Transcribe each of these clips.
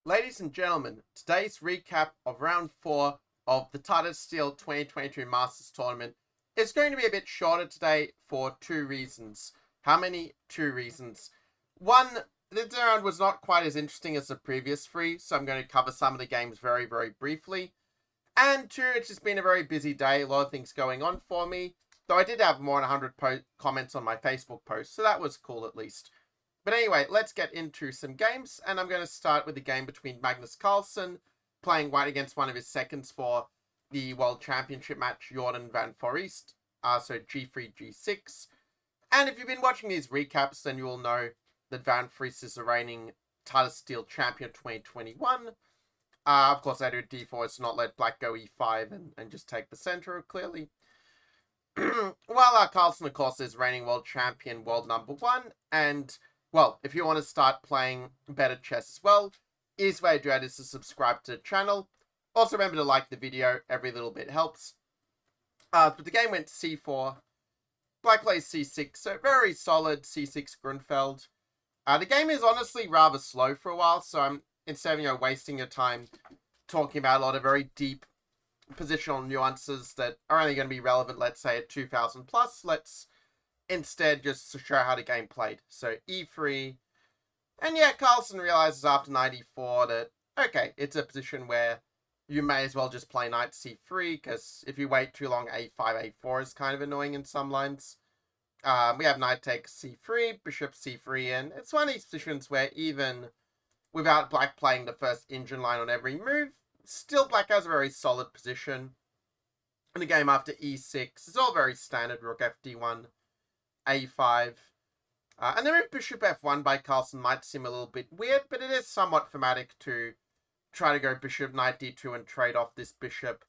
Ladies and gentlemen, today's recap of round 4 of the Tata Steel 2022 Masters Tournament is going to be a bit shorter today for two reasons. How many? Two reasons. One, this round was not quite as interesting as the previous three, so I'm going to cover some of the games very, very briefly. And two, it's just been a very busy day, a lot of things going on for me, though I did have more than 100 comments on my Facebook post, so that was cool at least. But anyway, let's get into some games, and I'm going to start with the game between Magnus Carlsen, playing white against one of his seconds for the World Championship match, Jordan van Foreest, so G3, G6. And if you've been watching these recaps, then you will know that Van Foreest is the reigning Tata Steel Champion 2021. Of course, I do d4, it's not let black go e5 and just take the center, clearly. While Carlsen, of course, is reigning World Champion, World number 1, and well, if you want to start playing better chess as well, easiest way to do it is to subscribe to the channel. Also remember to like the video, every little bit helps. But the game went c4, black plays c6, so very solid c6 Grunfeld. The game is honestly rather slow for a while, so instead of wasting your time talking about a lot of very deep positional nuances that are only going to be relevant, let's say, at 2000 plus, let's instead just show how the game played. So e3, and yeah, Carlsen realizes after knight e4 that, okay, it's a position where you may as well just play knight c3, because if you wait too long, a5, a4 is kind of annoying in some lines. We have knight takes c3, bishop c3, and it's one of these positions where even without black playing the first engine line on every move, still black has a very solid position. In the game after e6, it's all very standard, rook fd1, a5. And the move bishop f1 by Carlsen might seem a little bit weird, but it is somewhat thematic to try to go bishop knight d2 and trade off this bishop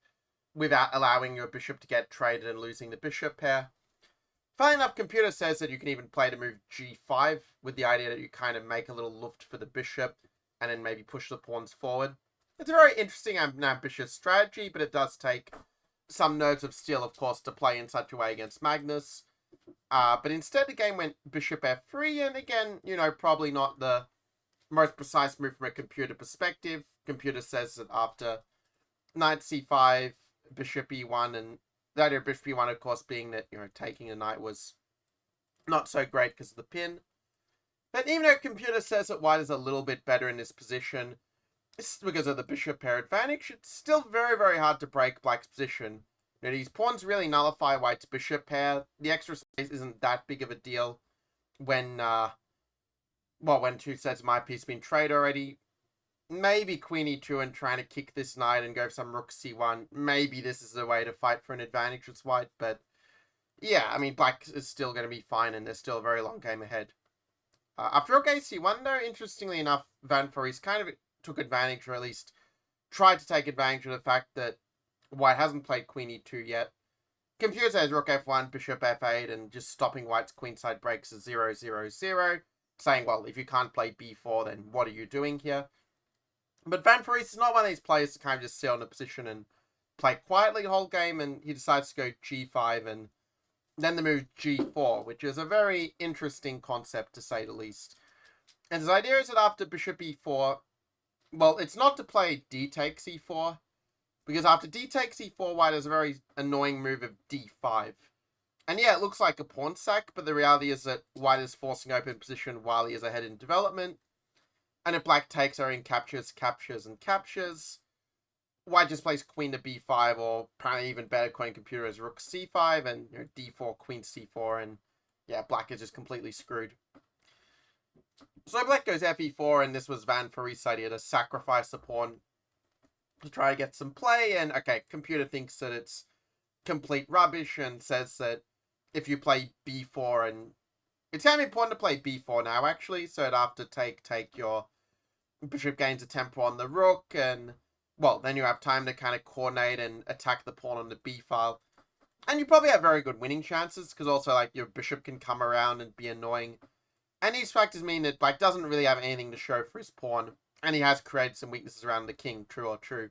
without allowing your bishop to get traded and losing the bishop pair. Funny enough, computer says that you can even play the move g5 with the idea that you kind of make a little luft for the bishop and then maybe push the pawns forward. It's a very interesting and ambitious strategy, but it does take some nerves of steel, of course, to play in such a way against Magnus. But instead the game went bishop f3, and again, probably not the most precise move from a computer perspective. Computer says that after knight c5, bishop e1, and the idea of bishop e1, of course, being that, taking a knight was not so great because of the pin. But even though computer says that white is a little bit better in this position, because of the bishop pair advantage, it's still very, very hard to break black's position. These pawns really nullify white's bishop pair. The extra space isn't that big of a deal when, when two sets of my piece have been traded already. Maybe queen e2 and trying to kick this knight and go for some rook c1. Maybe this is the way to fight for an advantage with white, but yeah, black is still going to be fine and there's still a very long game ahead. After rook ac1, though, interestingly enough, Van Foreest kind of took advantage, or at least tried to take advantage of the fact that white hasn't played queen e2 yet. Computer says rook f1, bishop f8, and just stopping white's queenside breaks is 0-0-0, saying, well, if you can't play b4, then what are you doing here? But Van Foreest is not one of these players to kind of just sit on a position and play quietly the whole game, and he decides to go g5 and then the move g4, which is a very interesting concept, to say the least. And his idea is that after bishop e4, well, it's not to play d takes e4, because after d takes e4, white has a very annoying move of d5. And yeah, it looks like a pawn sack, but the reality is that white is forcing open position while he is ahead in development. And if black takes, Arian captures, and captures. White just plays queen to b5, or apparently even better, queen computer as rook c5, and d4, queen c4, and yeah, black is just completely screwed. So black goes fe4, and this was Van Foreest's idea to sacrifice the pawn to try to get some play, and okay, computer thinks that it's complete rubbish and says that if you play b4, and it's kind of important to play b4 now, actually, so that after take, your bishop gains a tempo on the rook, and well, then you have time to kind of coordinate and attack the pawn on the b file. And you probably have very good winning chances, because also, like, your bishop can come around and be annoying. And these factors mean that black doesn't really have anything to show for his pawn, and he has created some weaknesses around the king, true or true.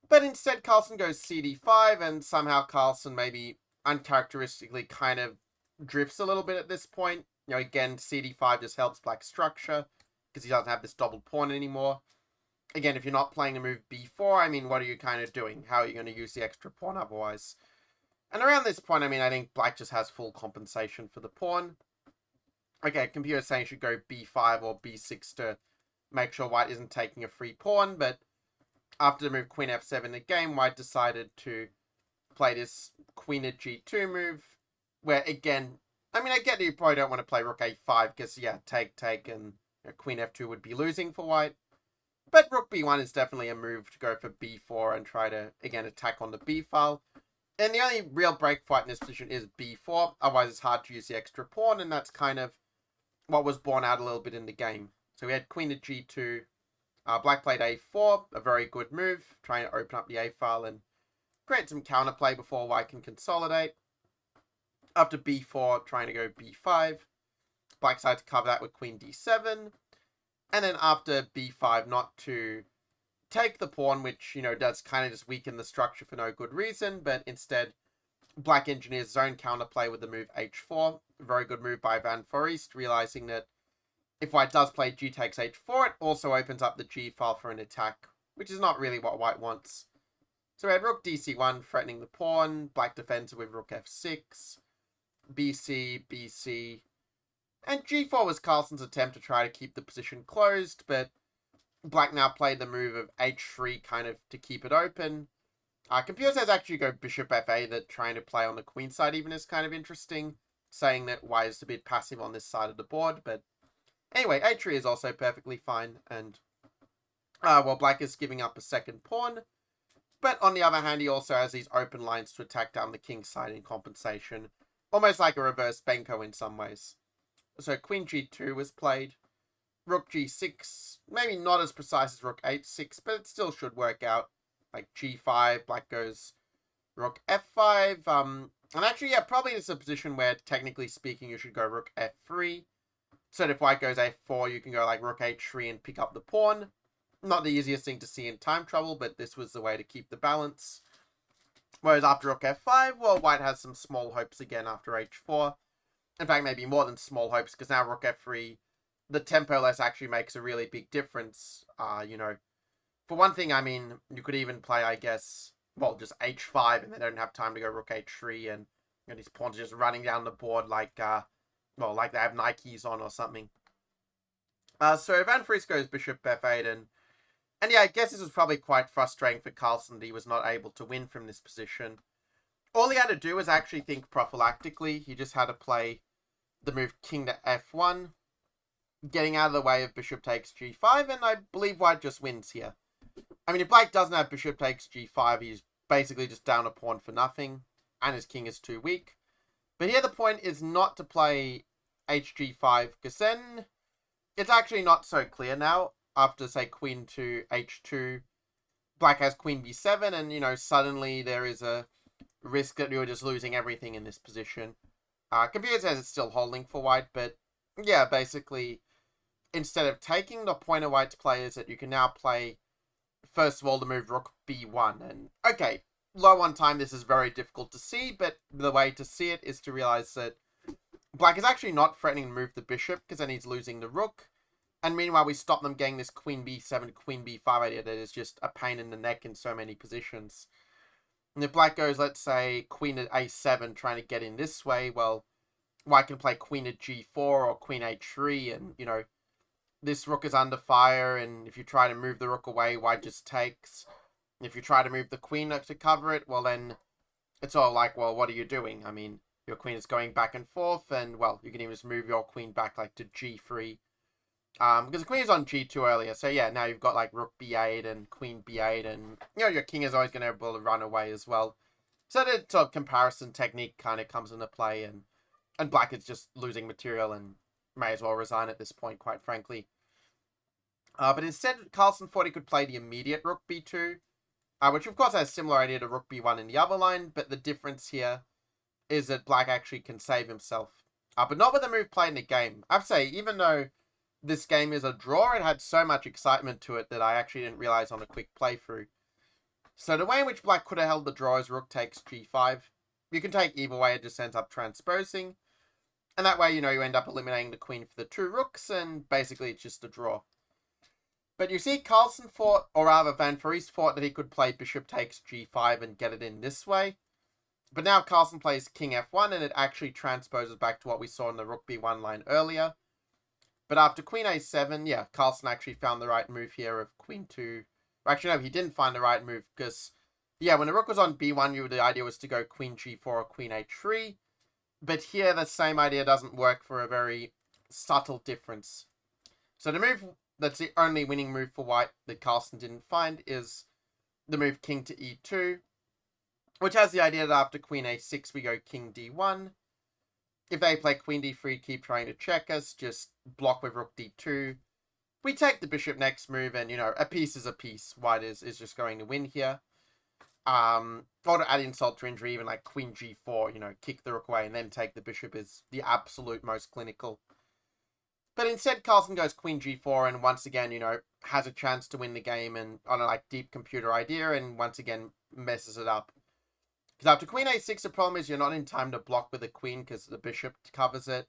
But instead, Carlsen goes cd5, and somehow Carlsen maybe uncharacteristically kind of drifts a little bit at this point. Again, cd5 just helps black structure, because he doesn't have this doubled pawn anymore. Again, if you're not playing the move b4, I mean, what are you kind of doing? How are you going to use the extra pawn otherwise? And around this point, I mean, I think black just has full compensation for the pawn. Okay, computer saying should go b5 or b6 to make sure white isn't taking a free pawn, but after the move queen f7 in the game, white decided to play this queen at g2 move, where again, I mean, I get that you probably don't want to play rook a5, because, yeah, take, and queen f2 would be losing for white. But rook b1 is definitely a move to go for b4 and try to, again, attack on the b file. And the only real break fight in this position is b4, otherwise it's hard to use the extra pawn, and that's kind of what was borne out a little bit in the game. So we had queen at g2, black played a4, a very good move, trying to open up the a file and create some counterplay before white can consolidate. After b4, trying to go b5, black decided to cover that with queen d7, and then after b5, not to take the pawn, which, you know, does kind of just weaken the structure for no good reason, but instead, black engineers his own counterplay with the move h4. Very good move by Van Foreest, realizing that if white does play g takes h4, it also opens up the g file for an attack, which is not really what white wants. So we had rook dc1, threatening the pawn, black defends with rook f6, bc, bc, and g4 was Carlsen's attempt to try to keep the position closed, but black now played the move of h3 kind of to keep it open. Computer says actually go bishop fa, that trying to play on the queen side even is kind of interesting, saying that white is a bit passive on this side of the board, but anyway, h3 is also perfectly fine, and well, black is giving up a second pawn, but on the other hand, he also has these open lines to attack down the king side in compensation, almost like a reverse Benko in some ways. So queen g2 was played, rook g6, maybe not as precise as rook h6, but it still should work out. Like g5, black goes rook f5, and actually, yeah, probably it's a position where, technically speaking, you should go rook f3. So if white goes a4, you can go like rook h3 and pick up the pawn. Not the easiest thing to see in time trouble, but this was the way to keep the balance. Whereas after rook f5, well, white has some small hopes again after h4. In fact, maybe more than small hopes, because now rook f3, the tempo less actually makes a really big difference. You know, for one thing, I mean, you could even play, I guess, well, just h5, and they don't have time to go rook h3, and you know, these pawns are just running down the board like, well, like they have Nikes on or something. So Van Foreest goes bishop f8, and yeah, I guess this was probably quite frustrating for Carlsen that he was not able to win from this position. All he had to do was actually think prophylactically. He just had to play the move king to f1, getting out of the way of bishop takes g5, and I believe white just wins here. I mean, if black doesn't have bishop takes g5, he's basically just down a pawn for nothing, and his king is too weak. But here the point is not to play hg5, because then it's actually not so clear now. After, say, queen to h2, black has queen b7, and, you know, suddenly there is a risk that you're just losing everything in this position. Computer says it's still holding for white, but yeah, basically, instead of taking, the point of white's play is that you can now play, first of all, the move rook b1. And, okay, low on time, this is very difficult to see, but the way to see it is to realize that black is actually not threatening to move the bishop, because then he's losing the rook. And meanwhile, we stop them getting this queen b7, queen b5 idea that is just a pain in the neck in so many positions. And if black goes, let's say, queen at a7, trying to get in this way, well, white can play queen at g4 or queen h3, and, you know, this rook is under fire, and if you try to move the rook away, white just takes. If you try to move the queen to cover it, well, then it's all like, well, what are you doing? I mean, your queen is going back and forth, and, well, you can even just move your queen back, like, to g3. Because the queen is on g2 earlier, so yeah, now you've got like rook b8 and queen b8, and you know your king is always going to be able to run away as well. So the sort of comparison technique kind of comes into play, and black is just losing material and may as well resign at this point, quite frankly. But instead, Carlsen thought he could play the immediate rook b2, which of course has a similar idea to rook b1 in the other line, but the difference here is that black actually can save himself. But not with the move played in the game. I have to say, even though this game is a draw, it had so much excitement to it that I actually didn't realize on a quick playthrough. So the way in which black could have held the draw is rook takes g5. You can take either way, it just ends up transposing. And that way, you know, you end up eliminating the queen for the two rooks, and basically it's just a draw. But you see, Carlsen thought, or rather Van Vries thought, that he could play bishop takes g5 and get it in this way. But now Carlsen plays king f1, and it actually transposes back to what we saw in the rook b1 line earlier. But after queen a7, yeah, Carlsen actually found the right move here of queen 2. Actually, no, he didn't find the right move because, yeah, when the rook was on b1, the idea was to go queen g4 or queen h3. But here, the same idea doesn't work for a very subtle difference. So the move that's the only winning move for white that Carlsen didn't find is the move king to e2, which has the idea that after queen a6, we go king d1. If they play queen d3, keep trying to check us, just block with rook d2. We take the bishop next move, and, a piece is a piece. White is just going to win here. Or to add insult to injury, even like queen g4, kick the rook away and then take the bishop is the absolute most clinical. But instead, Carlsen goes queen g4 and once again, has a chance to win the game and on a deep computer idea and once again messes it up. Because after queen a6, the problem is you're not in time to block with the queen because the bishop covers it.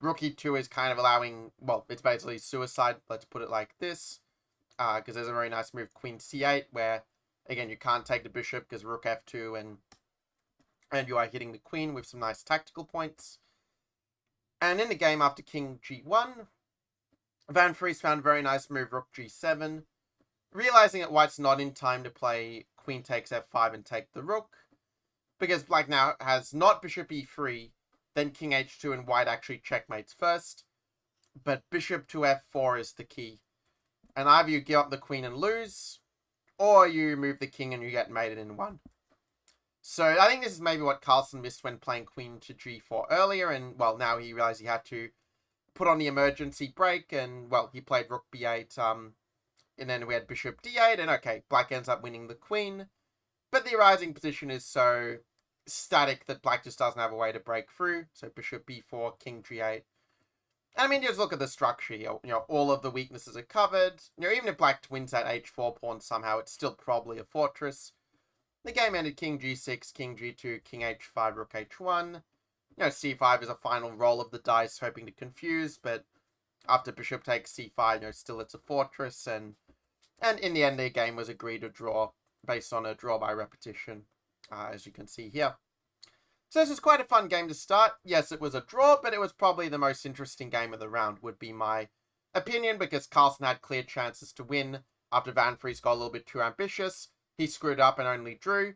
Rook e2 is kind of allowing, well, it's basically suicide, let's put it like this. Because there's a very nice move, queen c8, where, again, you can't take the bishop because rook f2 and you are hitting the queen with some nice tactical points. And in the game after king g1, Van Vries found a very nice move, rook g7. Realizing that white's not in time to play queen takes f5 and take the rook. Because black now has not bishop e3, then king h2, and white actually checkmates first. But bishop to f4 is the key. And either you give up the queen and lose, or you move the king and you get mated in one. So I think this is maybe what Carlsen missed when playing queen to g4 earlier, and, well, now he realized he had to put on the emergency break, and, well, he played rook b8, and then we had bishop d8, and okay, black ends up winning the queen. But the rising position is so static that black just doesn't have a way to break through. So bishop b4, king g8. And I mean, just look at the structure here. All of the weaknesses are covered. Even if black wins that h4 pawn somehow, it's still probably a fortress. The game ended king g6, king g2, king h5, rook h1. C5 is a final roll of the dice, hoping to confuse. But after bishop takes c5, still it's a fortress. And in the end, the game was agreed to draw based on a draw by repetition, as you can see here. So this was quite a fun game to start. Yes, it was a draw, but it was probably the most interesting game of the round, would be my opinion, because Carlsen had clear chances to win after Van Vries got a little bit too ambitious. He screwed up and only drew.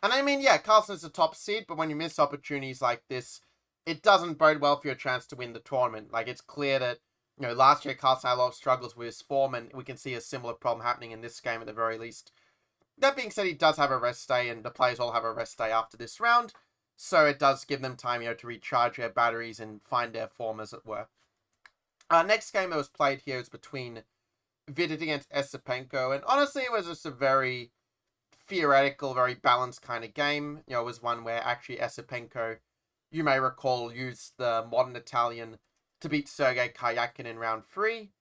And I mean, yeah, Carlsen is the top seed, but when you miss opportunities like this, it doesn't bode well for your chance to win the tournament. It's clear that, last year Carlsen had a lot of struggles with his form, and we can see a similar problem happening in this game at the very least. That being said, he does have a rest day, and the players all have a rest day after this round, so it does give them time, to recharge their batteries and find their form, as it were. Next game that was played here is between Vidit against Esipenko, and honestly, it was just a very theoretical, very balanced kind of game. It was one where actually Esipenko, you may recall, used the modern Italian to beat Sergei Karyakin in round 3,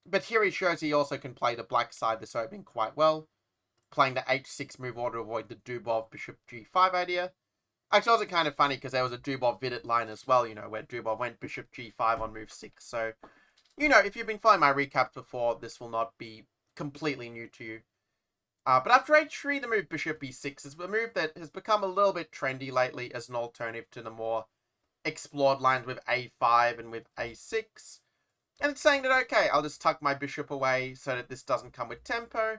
but here he shows he also can play the black side this opening quite well, playing the h6 move order to avoid the Dubov bishop g5 idea. Actually, it was kind of funny because there was a Dubov-Vidit line as well, where Dubov went bishop g5 on move 6. So, if you've been following my recaps before, this will not be completely new to you. But after h3, the move bishop b6 is a move that has become a little bit trendy lately as an alternative to the more explored lines with a5 and with a6. And it's saying that, okay, I'll just tuck my bishop away so that this doesn't come with tempo.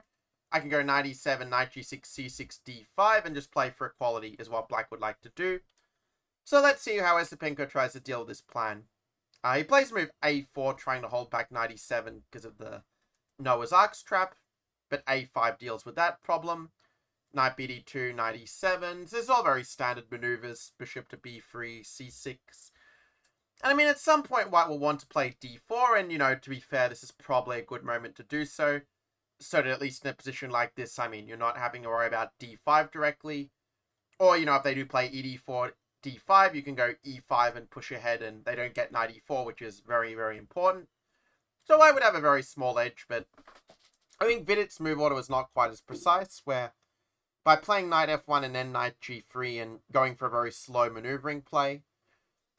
I can go knight e7, knight g6, c6, d5, and just play for equality is what black would like to do. So let's see how Esipenko tries to deal with this plan. He plays move a4, trying to hold back knight e7 because of the Noah's Ark's trap, but a5 deals with that problem. Knight bd2, knight e7. So this is all very standard maneuvers. Bishop to b3, c6. And I mean, at some point, white will want to play d4, and, to be fair, this is probably a good moment to do so. So that at least in a position like this, I mean, you're not having to worry about d5 directly. Or, if they do play ed4, d5, you can go e5 and push ahead, and they don't get knight e4, which is very, very important. So I would have a very small edge, but I think Vidit's move order was not quite as precise, where by playing knight f1 and then knight g3 and going for a very slow maneuvering play,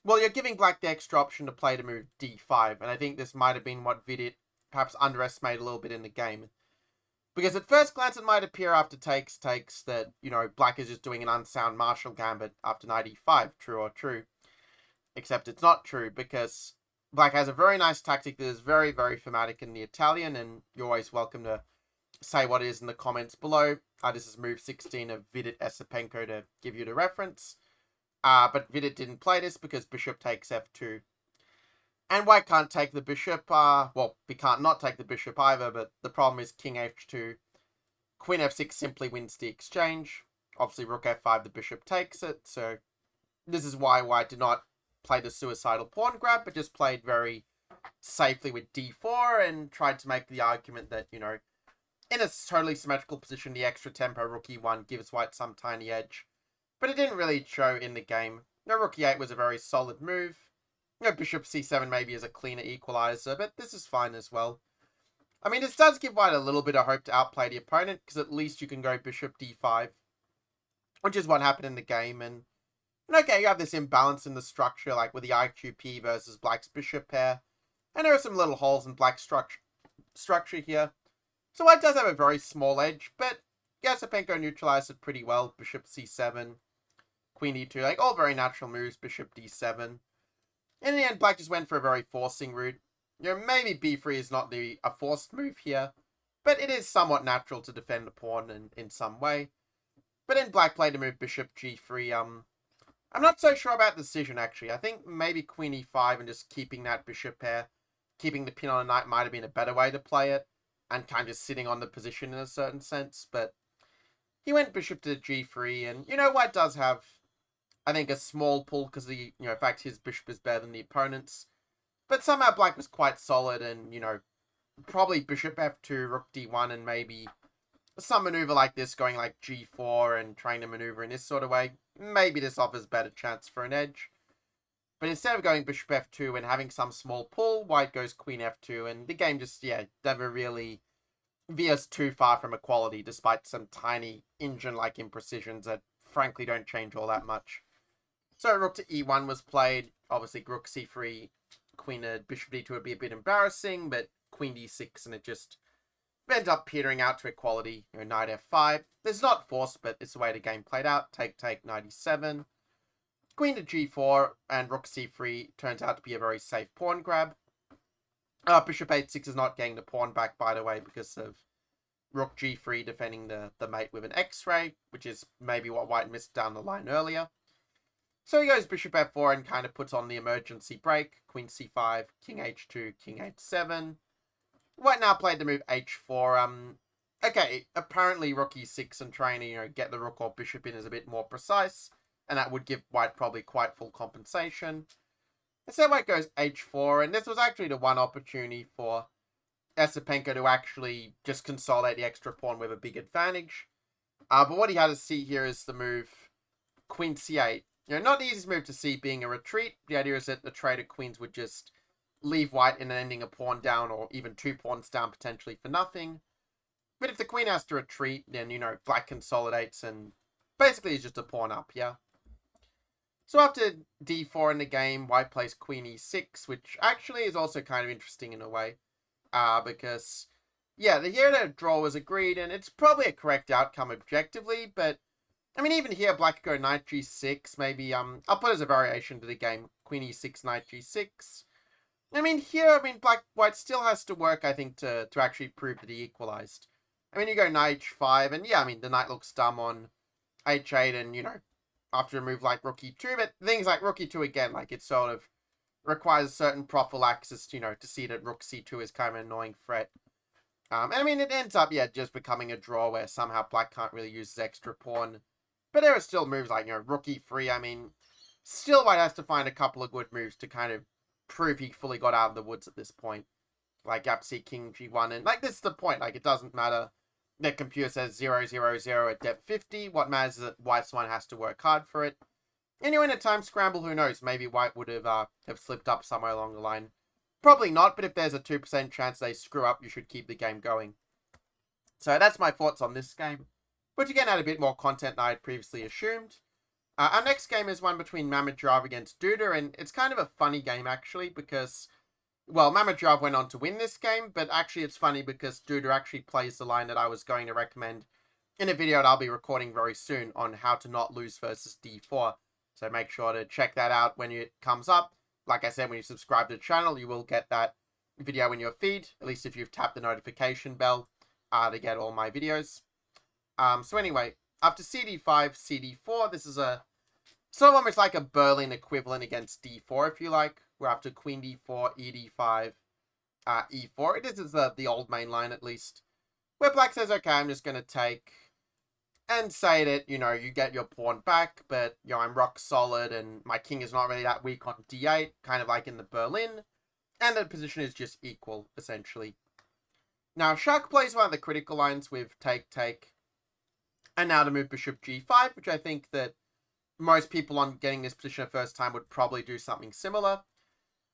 well, you're giving black the extra option to play to move d5, and I think this might have been what Vidit perhaps underestimated a little bit in the game. Because at first glance it might appear after takes that, black is just doing an unsound martial gambit after knight e5, true or true. Except it's not true, because black has a very nice tactic that is very, very thematic in the Italian, and you're always welcome to say what it is in the comments below. This is move 16 of Vidit Esipenko to give you the reference. But Vidit didn't play this because bishop takes f2. And white can't take the bishop. Well, we can't not take the bishop either, but the problem is king h2. Queen f6 simply wins the exchange. Obviously, rook f5, the bishop takes it. So this is why white did not play the suicidal pawn grab, but just played very safely with d4 and tried to make the argument that, in a totally symmetrical position, the extra tempo rook e1 gives white some tiny edge. But it didn't really show in the game. Rook e8 was a very solid move. Bishop c7 maybe is a cleaner equalizer, but this is fine as well. I mean, this does give white a little bit of hope to outplay the opponent, because at least you can go bishop d5, which is what happened in the game. And okay, you have this imbalance in the structure, like with the IQP versus black's bishop pair, and there are some little holes in black's structure here. So white does have a very small edge, but Esipenko neutralized it pretty well. Bishop c7, queen e2, like all very natural moves, bishop d7. In the end, black just went for a very forcing route. Maybe b3 is not a forced move here, but it is somewhat natural to defend the pawn in some way. But then black played the move bishop g3. I'm not so sure about the decision, actually. I think maybe queen e5 and just keeping that bishop pair, keeping the pin on a knight might have been a better way to play it, and kind of just sitting on the position in a certain sense. But he went bishop to g3, and, white does have, I think, a small pull because the, in fact, his bishop is better than the opponent's. But somehow black was quite solid and, probably bishop f2, rook d1, and maybe some maneuver like this going like g4 and trying to maneuver in this sort of way. Maybe this offers better chance for an edge. But instead of going bishop f2 and having some small pull, white goes queen f2, and the game just, never really veers too far from equality, despite some tiny engine-like imprecisions that frankly don't change all that much. So rook to e1 was played. Obviously, rook c3, queen to bishop d2 would be a bit embarrassing, but queen d6, and it just ends up petering out to equality. Knight f5. This is not forced, but it's the way the game played out. Take, knight e7. Queen to g4, and rook c3 turns out to be a very safe pawn grab. Bishop h6 is not getting the pawn back, by the way, because of rook g3 defending the mate with an x-ray, which is maybe what white missed down the line earlier. So he goes bishop f4 and kind of puts on the emergency break. Queen c5, king h2, king h7. White now played the move h4. Okay, apparently rook e6 and trying to, get the rook or bishop in is a bit more precise, and that would give white probably quite full compensation. And so white goes h4, and this was actually the one opportunity for Esipenko to actually just consolidate the extra pawn with a big advantage. But what he had to see here is the move queen c8. Not the easiest move to see being a retreat. The idea is that the traded queens would just leave white in ending a pawn down, or even 2 pawns down potentially for nothing. But if the queen has to retreat, then, black consolidates and basically is just a pawn up, yeah? So after d4 in the game, white plays queen e6, which actually is also kind of interesting in a way. Because, here the draw was agreed, and it's probably a correct outcome objectively, but I mean, even here, black could go knight g6, maybe, I'll put as a variation to the game, queen e6, knight g6. I mean, here, white still has to work, I think, to actually prove that he equalized. I mean, you go knight h5, and the knight looks dumb on h8, and, after a move like rook e2, but things like rook e2 again, it sort of requires a certain prophylaxis, to see that rook c2 is kind of an annoying threat. It ends up, just becoming a draw where somehow black can't really use his extra pawn. But there are still moves like, rook e3. Still white has to find a couple of good moves to kind of prove he fully got out of the woods at this point. Like, Apc king g1, and, this is the point. It doesn't matter that computer says 0, 0, 0 at depth 50. What matters is that white's one has to work hard for it. In a time scramble, who knows? Maybe white would have slipped up somewhere along the line. Probably not, but if there's a 2% chance they screw up, you should keep the game going. So that's my thoughts on this game, which again had a bit more content than I had previously assumed. Our next game is one between Mamadjarov against Duda, and it's kind of a funny game actually, because Well, Mamadjarov went on to win this game, but actually it's funny because Duda actually plays the line that I was going to recommend in a video that I'll be recording very soon on how to not lose versus d4. So make sure to check that out when it comes up. Like I said, when you subscribe to the channel, you will get that video in your feed, at least if you've tapped the notification bell to get all my videos. So anyway, after cd5, cd4, this is a sort of almost like a Berlin equivalent against d4, if you like. We're after queen d4, ed5, e4. This is the old main line, at least. Where black says, okay, I'm just going to take and say that, you get your pawn back, but, I'm rock solid and my king is not really that weak on d8, kind of like in the Berlin. And the position is just equal, essentially. Now, Shak plays one of the critical lines with take, take. And now to move bishop g5, which I think that most people on getting this position the first time would probably do something similar.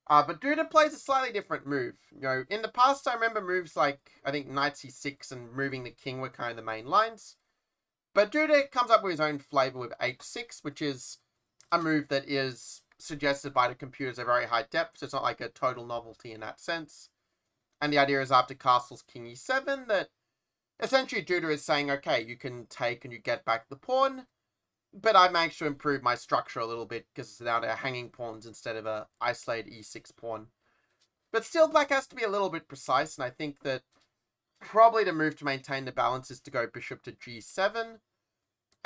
But Duda plays a slightly different move. In the past, I remember moves like, I think, knight c6 and moving the king were kind of the main lines. But Duda comes up with his own flavor with h6, which is a move that is suggested by the computers at very high depth, so it's not like a total novelty in that sense. And the idea is after castles king e7 that essentially Duda is saying, okay, you can take and you get back the pawn, but I managed to improve my structure a little bit because now they're hanging pawns instead of a isolated e6 pawn. But still, black has to be a little bit precise, and I think that probably the move to maintain the balance is to go bishop to g7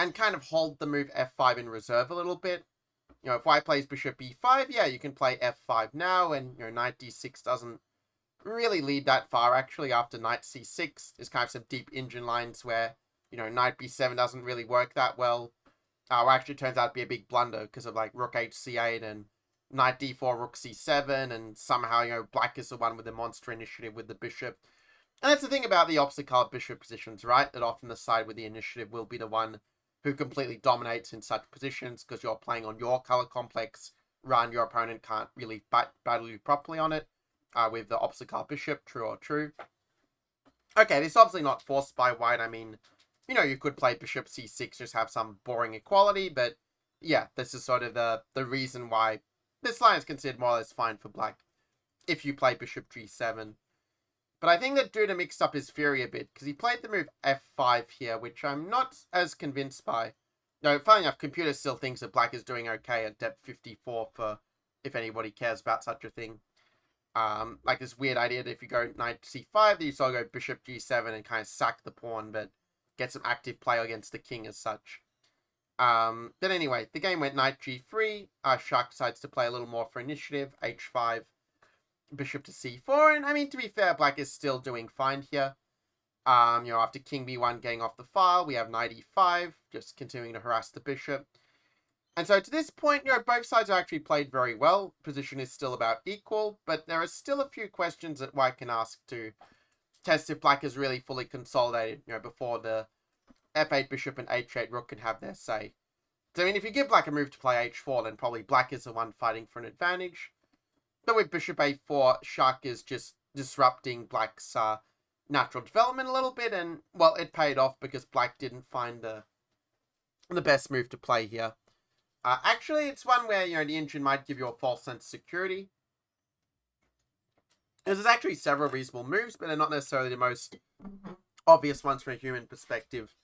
and kind of hold the move f5 in reserve a little bit. If white plays bishop e5, yeah, you can play f5 now, and, knight d6 doesn't really lead that far, actually. After knight c6, there's kind of some deep engine lines where, knight b7 doesn't really work that well. Actually turns out to be a big blunder because of, like, rook hc8 and knight d4, rook c7, and somehow, black is the one with the monster initiative with the bishop. And that's the thing about the opposite colored bishop positions, right? That often the side with the initiative will be the one who completely dominates in such positions because you're playing on your color complex, and your opponent can't really battle you properly on it with the opposite color bishop, true or true. Okay, this is obviously not forced by white. I mean, you could play bishop c6, just have some boring equality, but yeah, this is sort of the reason why this line is considered more or less fine for black if you play bishop g7. But I think that Duda mixed up his theory a bit, because he played the move f5 here, which I'm not as convinced by. Funny enough, computer still thinks that black is doing okay at depth 54 for if anybody cares about such a thing. Like this weird idea that if you go knight c5, that you sort of go bishop g7 and kind of sack the pawn, but get some active play against the king as such. But anyway, the game went knight g3. Shak decides to play a little more for initiative, h5, bishop to c4, and I mean, to be fair, black is still doing fine here. After king b1 getting off the file, we have knight e5, just continuing to harass the bishop. And so to this point, both sides are actually played very well. Position is still about equal, but there are still a few questions that white can ask to test if black is really fully consolidated, before the f8 bishop and h8 rook can have their say. So, I mean, if you give black a move to play h4, then probably black is the one fighting for an advantage. But with bishop a4, Shak is just disrupting black's natural development a little bit, and, well, it paid off because black didn't find the best move to play here. Actually, it's one where, the engine might give you a false sense of security. There's actually several reasonable moves, but they're not necessarily the most obvious ones from a human perspective.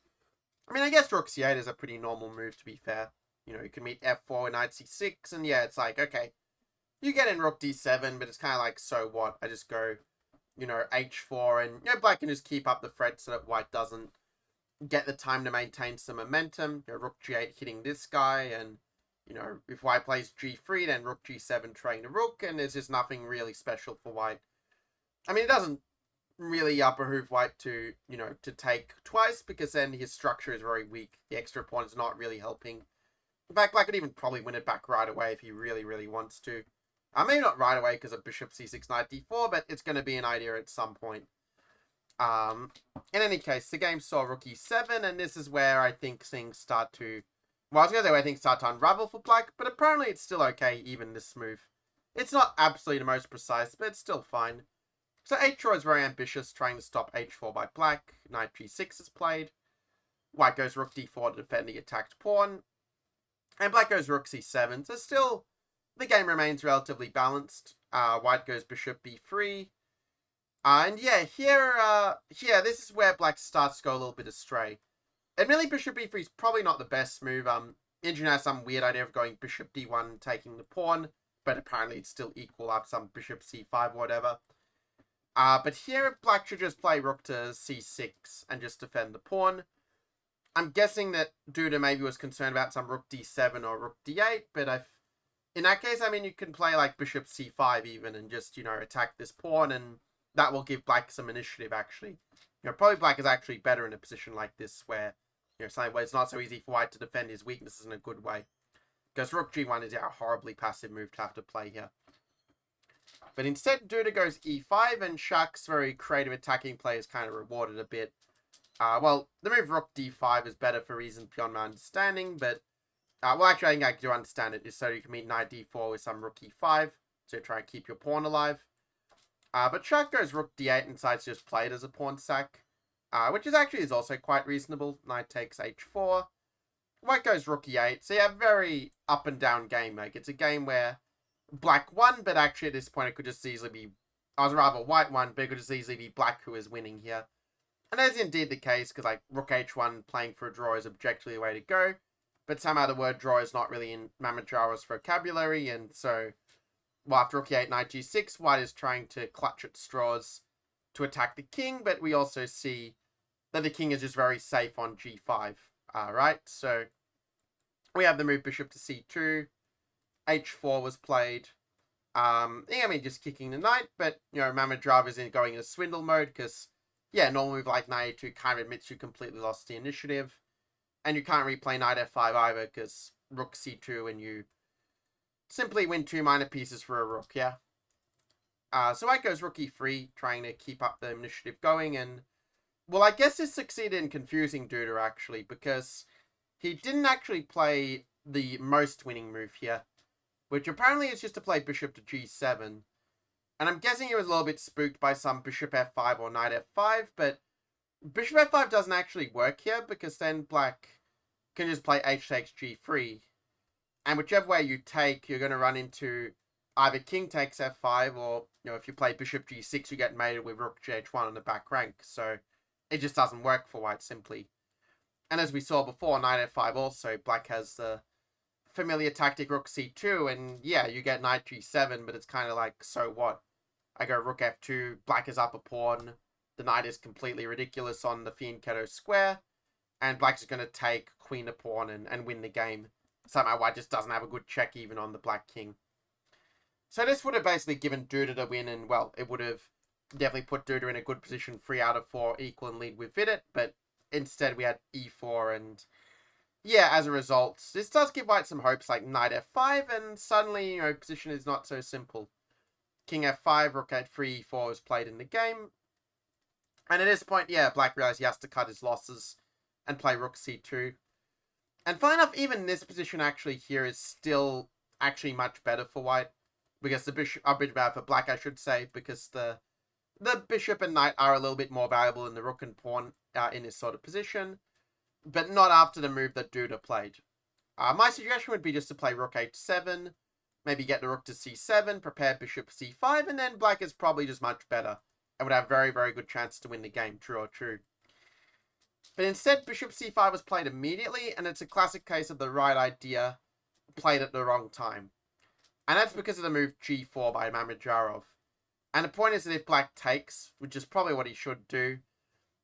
I mean, I guess rook c8 is a pretty normal move, to be fair. You can meet f4 and knight c6, and yeah, it's like, okay, you get in rook d7, but it's kind of like, so what? I just go, h4, and, black can just keep up the threat so that white doesn't get the time to maintain some momentum. Rook g8 hitting this guy, and, if white plays g3, then rook g7 training the rook, and there's just nothing really special for white. I mean, it doesn't really behoove white to, to take twice, because then his structure is very weak. The extra pawn is not really helping. In fact, black could even probably win it back right away if he really, really wants to. Maybe not right away because of bishop c6, knight d4, but it's going to be an idea at some point. In any case, the game saw rook e7, and this is where I think things start to... Well, I was going to say where things start to unravel for black, but apparently it's still okay, even this move. It's not absolutely the most precise, but it's still fine. So h4 is very ambitious, trying to stop h4 by black. Knight g6 is played. White goes rook d4 to defend the attacked pawn. And black goes rook c7, so still... The game remains relatively balanced. White goes bishop b3. And yeah, here, this is where black starts to go a little bit astray. Admittedly, bishop b3 is probably not the best move. Indian has some weird idea of going bishop d1, taking the pawn, but apparently it's still equal up some bishop c5 or whatever. But here, black should just play rook to c6 and just defend the pawn. I'm guessing that Duda maybe was concerned about some rook d7 or rook d8, but in that case, I mean, you can play like bishop c5 even and just, attack this pawn, and that will give black some initiative, actually. Probably black is actually better in a position like this where, something where it's not so easy for white to defend his weaknesses in a good way. Because rook g1 is a horribly passive move to have to play here. But instead, Duda goes e5, and Shak's very creative attacking play is kind of rewarded a bit. Well, the move rook d5 is better for reasons beyond my understanding, but, well, actually, I think I do understand it, just so you can meet knight d4 with some rook e5, so try and keep your pawn alive. But Shak goes rook d8 and decides to just play it as a pawn sack, which is also quite reasonable. Knight takes h4. White goes rook e8, so yeah, very up and down game. Like, it's a game where black won, but actually at this point it could just easily be, white won, but it could just easily be black who is winning here. And that is indeed the case, because like rook h1 playing for a draw is objectively the way to go, but somehow the word draw is not really in Mamedrara's vocabulary, and so, well, after rook e8, knight g6, white is trying to clutch at straws to attack the king, but we also see that the king is just very safe on g5, right? So we have the move bishop to c2, h4 was played. Just kicking the knight, but, Mamedrara is going into swindle mode, because, yeah, normal move like knight e2 kind of admits you completely lost the initiative, and you can't replay knight f5 either, because rook c2, and you simply win 2 minor pieces for a rook, yeah? So white goes rook e3, trying to keep up the initiative going, and, well, I guess this succeeded in confusing Duda, actually, because he didn't actually play the most winning move here, which apparently is just to play bishop to g7. And I'm guessing he was a little bit spooked by some bishop f5 or knight f5, but bishop f5 doesn't actually work here, because then black can just play h takes g3. And whichever way you take, you're going to run into either king takes f5, or, if you play bishop g6, you get mated with rook gh1 on the back rank. So it just doesn't work for white, simply. And as we saw before, knight f5 also, black has the familiar tactic rook c2, and yeah, you get knight g7, but it's kind of like, so what? I go rook f2, black is up a pawn, the knight is completely ridiculous on the fianchetto square, and black is going to take queen a pawn and win the game. Somehow white just doesn't have a good check even on the black king. So this would have basically given Duda the win, and, well, it would have definitely put Duda in a good position, 3 out of 4 equal in lead with Vidit, but instead we had e4, and yeah, as a result, this does give white some hopes, like knight f5, and suddenly, position is not so simple. King f5, rook h3, e4 is played in the game. And at this point, yeah, black realized he has to cut his losses and play rook c2. And fine enough, even this position actually here is still actually much better for white. Because the bishop, a bit bad for black, I should say, because the bishop and knight are a little bit more valuable than the rook and pawn in this sort of position. But not after the move that Duda played. My suggestion would be just to play rook h7, maybe get the rook to c7, prepare bishop c5, and then black is probably just much better, and would have very, very good chance to win the game, true or true. But instead, bishop c5 was played immediately, and it's a classic case of the right idea played at the wrong time. And that's because of the move g4 by Mamedrara. And the point is that if black takes, which is probably what he should do,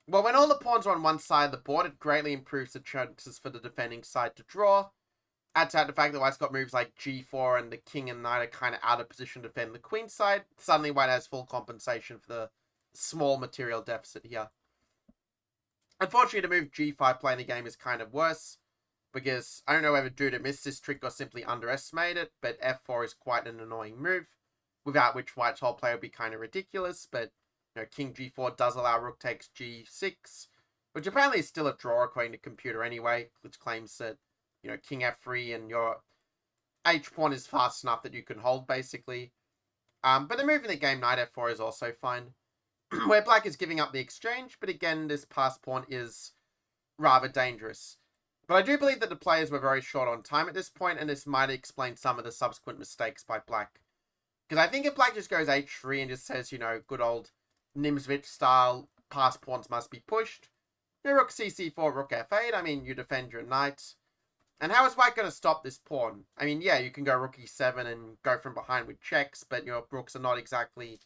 well, when all the pawns are on one side of the board, it greatly improves the chances for the defending side to draw. Add to that the fact that white's got moves like g4 and the king and knight are kind of out of position to defend the queen side. Suddenly white has full compensation for the small material deficit here. Unfortunately, the move g5 playing the game is kind of worse, because I don't know whether Duda missed this trick or simply underestimated it, but f4 is quite an annoying move, without which white's whole play would be kind of ridiculous, but king g4 does allow rook takes g6, which apparently is still a draw according to computer anyway, which claims that, king f3 and your h-pawn is fast enough that you can hold, basically. But the move in the game, knight f4, is also fine, where black is giving up the exchange, but again, this passed pawn is rather dangerous. But I do believe that the players were very short on time at this point, and this might explain some of the subsequent mistakes by black. Because I think if black just goes h3 and just says, good old Nimzovich style, past pawns must be pushed, rook c4, rook f8, I mean, you defend your knight. And how is white going to stop this pawn? I mean, yeah, you can go rook e7 and go from behind with checks, but your rooks are not exactly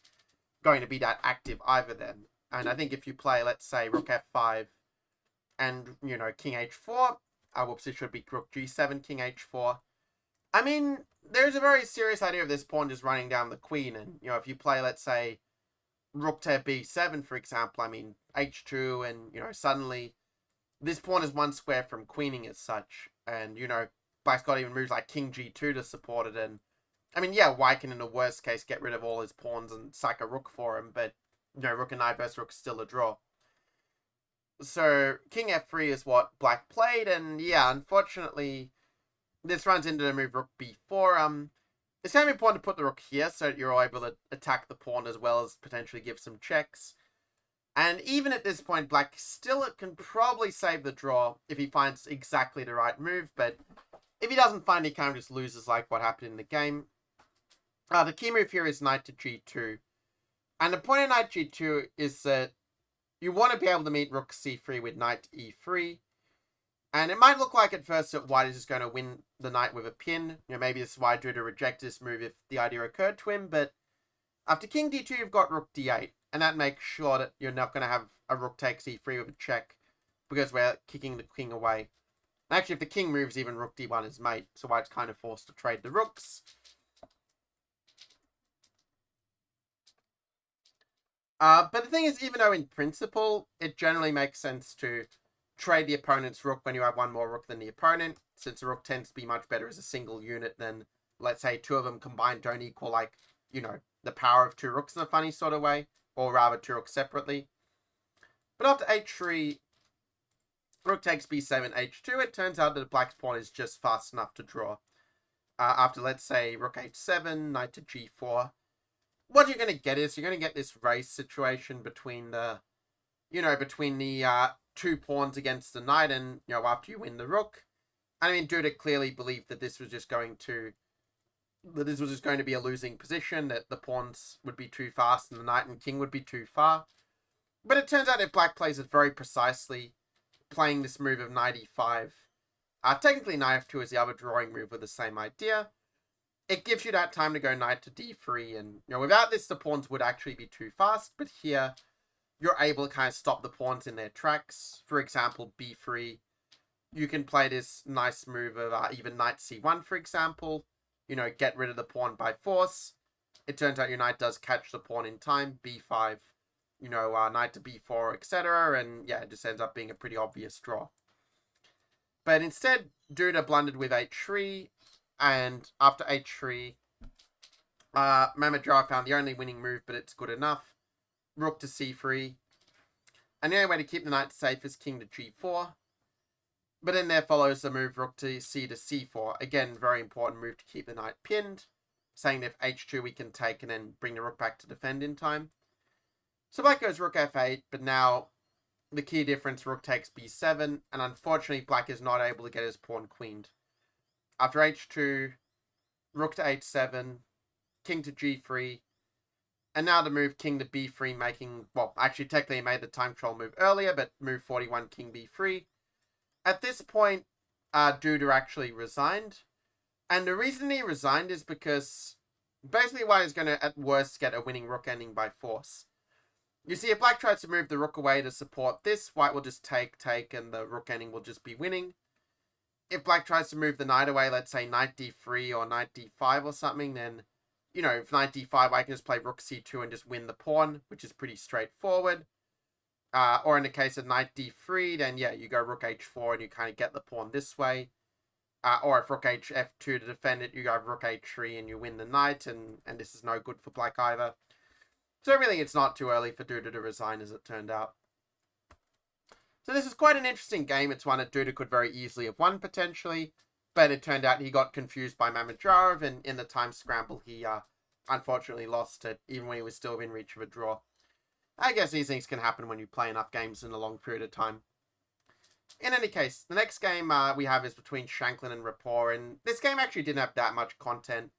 going to be that active either then. And I think if you play, let's say, rook f5 and, king h4, whoops, it should be rook g7, king h4. I mean, there's a very serious idea of this pawn just running down the queen. And, if you play, let's say, rook to b7, for example, I mean, h2, and, suddenly this pawn is one square from queening as such. And, black's got even moves like king g2 to support it. And, I mean, yeah, white can, in the worst case, get rid of all his pawns and sack a rook for him. But, rook and knight versus rook is still a draw. So, king f3 is what black played. And, yeah, unfortunately, this runs into the move rook b4. It's kind of important to put the rook here so that you're able to attack the pawn as well as potentially give some checks. And even at this point, black still can probably save the draw if he finds exactly the right move. But if he doesn't find, he kind of just loses like what happened in the game. The key move here is knight to g2. And the point of knight g2 is that you want to be able to meet rook c3 with knight e3. And it might look like at first that white is just going to win the knight with a pin. Maybe this is why Duda rejected this move if the idea occurred to him. But after king d2, you've got rook d8. And that makes sure that you're not going to have a rook takes e3 with a check, because we're kicking the king away. And actually, if the king moves, even rook d1 is mate. So white's kind of forced to trade the rooks. But the thing is, even though in principle, it generally makes sense to trade the opponent's rook when you have one more rook than the opponent, since the rook tends to be much better as a single unit than, let's say, two of them combined don't equal, like, the power of two rooks in a funny sort of way, or rather two rooks separately. But after h3, rook takes b7, h2, it turns out that the black's pawn is just fast enough to draw. After, let's say, rook h7, knight to g4, what you're going to get is you're going to get this race situation between the, two pawns against the knight, and, after you win the rook. I mean, Duda clearly believed that this was just going to be a losing position, that the pawns would be too fast and the knight and king would be too far. But it turns out if black plays it very precisely, playing this move of knight e5, technically knight f2 is the other drawing move with the same idea. It gives you that time to go knight to d3, and, without this, the pawns would actually be too fast, but here, you're able to kind of stop the pawns in their tracks. For example, b3. You can play this nice move of even knight c1, for example. Get rid of the pawn by force. It turns out your knight does catch the pawn in time. b5, knight to b4, etc. And yeah, it just ends up being a pretty obvious draw. But instead, Duda blundered with h3. And after h3, Mamadjara found the only winning move, but it's good enough. Rook to c3. And the only way to keep the knight safe is king to g4. But then there follows the move rook to c to c4. Again, very important move to keep the knight pinned. Saying that if h2 we can take and then bring the rook back to defend in time. So black goes rook f8, but now the key difference, rook takes b7. And unfortunately, black is not able to get his pawn queened. After h2, rook to h7, king to g3. And now the move king to b3 making, well, actually technically he made the time control move earlier, but move 41, king b3. At this point, Duda actually resigned. And the reason he resigned is because basically white is going to, at worst, get a winning rook ending by force. You see, if black tries to move the rook away to support this, white will just take, and the rook ending will just be winning. If black tries to move the knight away, let's say knight d3 or knight d5 or something, then, if knight d5, I can just play rook c2 and just win the pawn, which is pretty straightforward. Or in the case of knight d3, then yeah, you go rook h4 and you kind of get the pawn this way. Or if rook f2 to defend it, you go rook h3 and you win the knight, and this is no good for black either. So really, it's not too early for Duda to resign, as it turned out. So this is quite an interesting game. It's one that Duda could very easily have won, potentially. But it turned out he got confused by Mamadjarov, and in the time scramble, he unfortunately lost it, even when he was still within reach of a draw. I guess these things can happen when you play enough games in a long period of time. In any case, the next game we have is between Shanklin and Rapport, and this game actually didn't have that much content.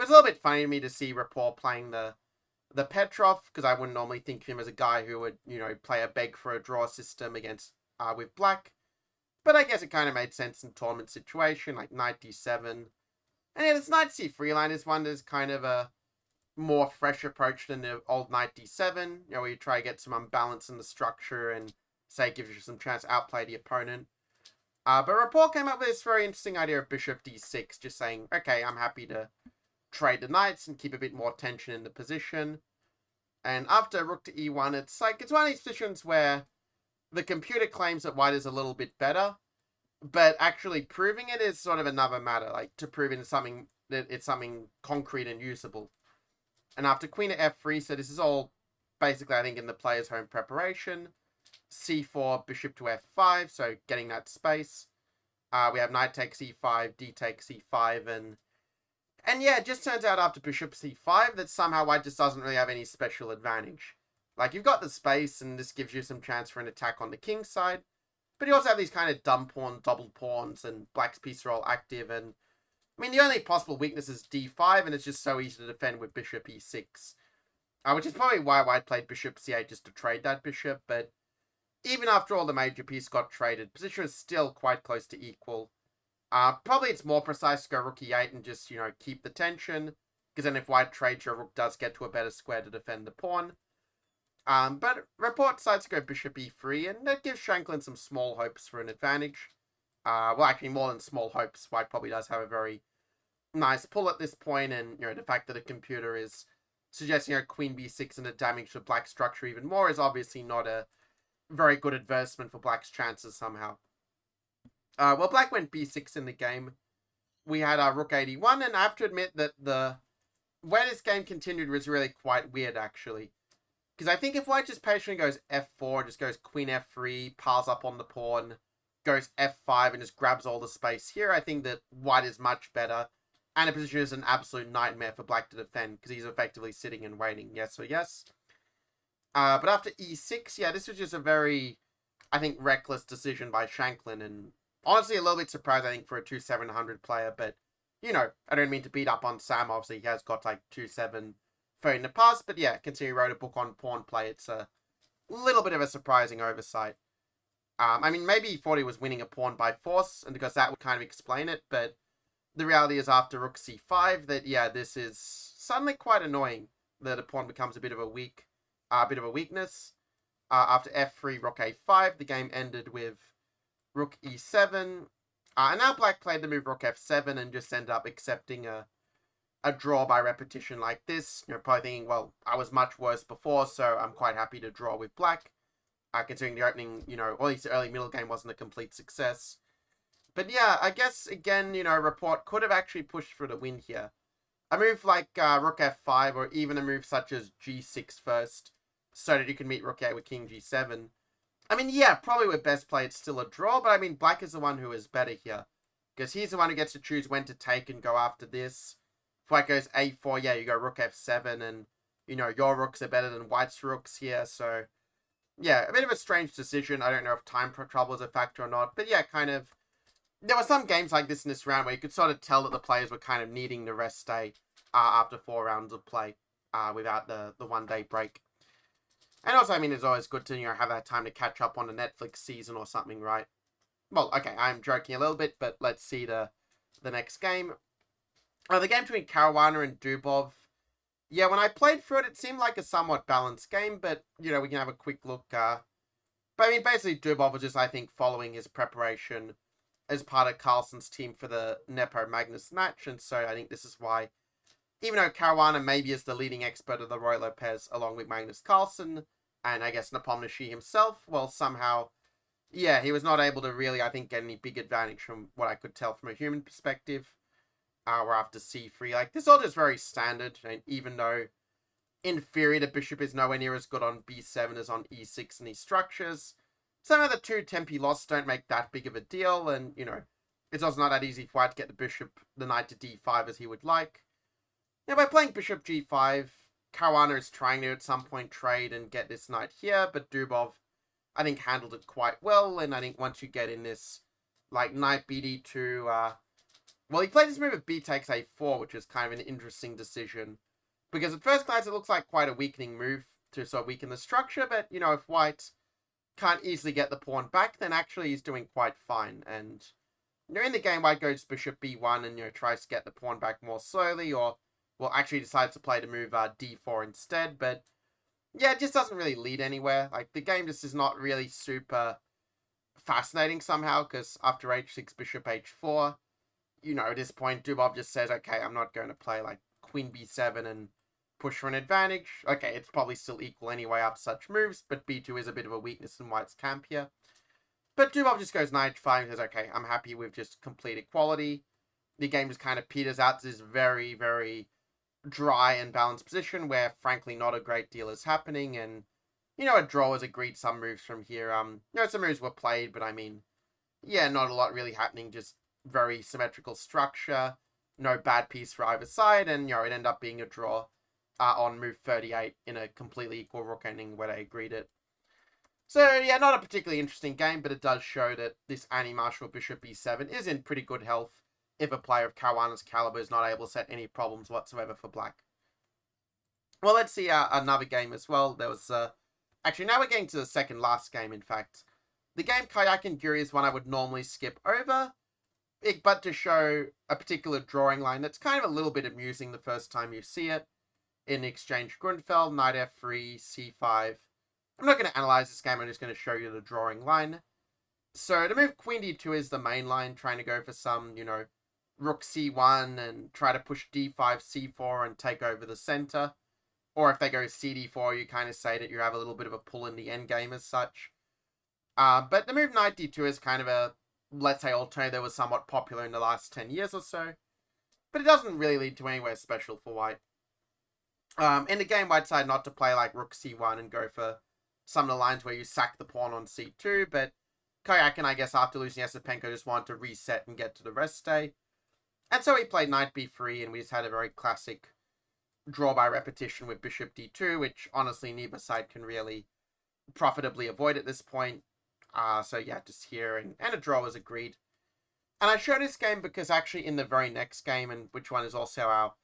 was a little bit funny to me to see Rapport playing the Petrov, because I wouldn't normally think of him as a guy who would, play a beg for a draw system against with black. But I guess it kind of made sense in tournament situation, like knight d7. And yeah, this knight c3 line is one that's kind of a more fresh approach than the old knight d7, where you try to get some unbalance in the structure and say gives you some chance to outplay the opponent. But Rapport came up with this very interesting idea of bishop d6, just saying, okay, I'm happy to trade the knights and keep a bit more tension in the position. And after rook to e1, it's one of these positions where the computer claims that white is a little bit better, but actually proving it is sort of another matter, like to prove it something that it's something concrete and usable. And after queen to f3, so this is all basically, I think, in the player's home preparation. c4, bishop to f5, so getting that space. We have knight takes e5, d takes e5, and yeah, it just turns out after bishop c5 that somehow white just doesn't really have any special advantage. Like, you've got the space, and this gives you some chance for an attack on the king side, but you also have these kind of dumb pawn, double pawns, and black's pieces are all active, and I mean, the only possible weakness is d5, and it's just so easy to defend with bishop e6. Which is probably why white played bishop c8 just to trade that bishop, but even after all the major pieces got traded, position is still quite close to equal. Probably it's more precise to go rook e8 and just, keep the tension, because then if white trades, your rook does get to a better square to defend the pawn. But Rapport decides to go bishop e3, and that gives Shanklin some small hopes for an advantage. Well, actually, more than small hopes. White probably does have a very nice pull at this point, and, the fact that a computer is suggesting queen b6 and a damage to black structure even more is obviously not a very good advertisement for black's chances somehow. Well, black went b6 in the game. We had rook 81, and I have to admit that the way this game continued was really quite weird, actually. Because I think if white just patiently goes f4, just goes queen f3, piles up on the pawn, goes f5, and just grabs all the space here, I think that white is much better. And the position is an absolute nightmare for black to defend, because he's effectively sitting and waiting, yes or yes. But after e6, yeah, this was just a very, I think, reckless decision by Shanklin, and honestly a little bit surprised, I think, for a 2-700 player, but, I don't mean to beat up on Sam, obviously he has got, 2-7 for in the past, but yeah, considering he wrote a book on pawn play, it's a little bit of a surprising oversight. I mean, maybe he thought he was winning a pawn by force, and because that would kind of explain it, but the reality is after rook c5 that, yeah, this is suddenly quite annoying that a pawn becomes a bit of a weakness. After f3, rook a5, the game ended with rook e7. And now black played the move rook f7 and just ended up accepting a draw by repetition like this. Probably thinking, well, I was much worse before, so I'm quite happy to draw with black. Considering the opening, or at least the early middle game wasn't a complete success. But yeah, I guess, again, Rapport could have actually pushed for the win here. A move like rook f5, or even a move such as g6 first, so that you can meet rook a with king g7. I mean, yeah, probably with best play it's still a draw, but I mean, black is the one who is better here. Because he's the one who gets to choose when to take and go after this. If white goes a4, yeah, you go rook f7, and, your rooks are better than white's rooks here, so yeah, a bit of a strange decision. I don't know if time trouble is a factor or not, but yeah, kind of. There were some games like this in this round where you could sort of tell that the players were kind of needing the rest day after 4 rounds of play without the 1 day break. And also, I mean, it's always good to, have that time to catch up on a Netflix season or something, right? Well, okay, I'm joking a little bit, but let's see the next game. The game between Caruana and Dubov. Yeah, when I played through it, it seemed like a somewhat balanced game, but, we can have a quick look. But I mean, basically, Dubov was just, I think, following his preparation as part of Carlsen's team for the Nepo Magnus match, and so I think this is why, even though Caruana maybe is the leading expert of the Roy Lopez along with Magnus Carlsen, and I guess Nepomniachtchi himself, well, somehow, yeah, he was not able to really, I think, get any big advantage from what I could tell from a human perspective. Or after c3, like, this is all just very standard, and even though, in theory, the bishop is nowhere near as good on b7 as on e6 in these structures, some of the 2 tempi loss don't make that big of a deal, and, it's also not that easy for white to get the knight to d5 as he would like. By playing bishop g5, Caruana is trying to at some point trade and get this knight here, but Dubov, I think, handled it quite well, and I think once you get in this, like, knight bd2, Well, he played this move of b takes a4, which is kind of an interesting decision. Because at first glance, it looks like quite a weakening move to sort of weaken the structure, but, if white can't easily get the pawn back, then actually he's doing quite fine. And, in the game, white goes bishop b1 and, tries to get the pawn back more slowly, or, well, actually decides to play the move d4 instead, but, yeah, it just doesn't really lead anywhere. Like, the game just is not really super fascinating somehow, because after h6, bishop h4, at this point, Dubov just says, okay, I'm not going to play, like, queen b7 and push for an advantage. Okay, it's probably still equal anyway after such moves, but b2 is a bit of a weakness in white's camp here. But Dubov just goes knight h5 and says, okay, I'm happy with just complete equality. The game just kind of peters out to this very, very dry and balanced position where, frankly, not a great deal is happening, and, a draw is agreed some moves from here. Some moves were played, but I mean, yeah, not a lot really happening, just very symmetrical structure, no bad piece for either side, and, it ended up being a draw on move 38 in a completely equal rook ending where they agreed it. So, yeah, not a particularly interesting game, but it does show that this anti-martial bishop b7 is in pretty good health if a player of Caruana's caliber is not able to set any problems whatsoever for black. Well, let's see another game as well. There was, actually, now we're getting to the second last game, in fact. The game Kayak and Guri is one I would normally skip over, but to show a particular drawing line that's kind of a little bit amusing the first time you see it. In exchange, Grunfeld, knight f3, c5. I'm not going to analyze this game, I'm just going to show you the drawing line. So the move queen d2 is the main line, trying to go for some, rook c1 and try to push d5, c4 and take over the center. Or if they go cd4, you kind of say that you have a little bit of a pull in the endgame as such. But the move knight d2 is kind of a, let's say, alternative that was somewhat popular in the last 10 years or so. But it doesn't really lead to anywhere special for white. In the game, white decided not to play like rook c1 and go for some of the lines where you sack the pawn on c2, but Karyakin, I guess, after losing Esipenko, just wanted to reset and get to the rest day. And so he played knight b3, and we just had a very classic draw by repetition with bishop d2, which honestly neither side can really profitably avoid at this point. So yeah, just here, and a draw was agreed. And I show this game because actually in the very next game, and which one is also our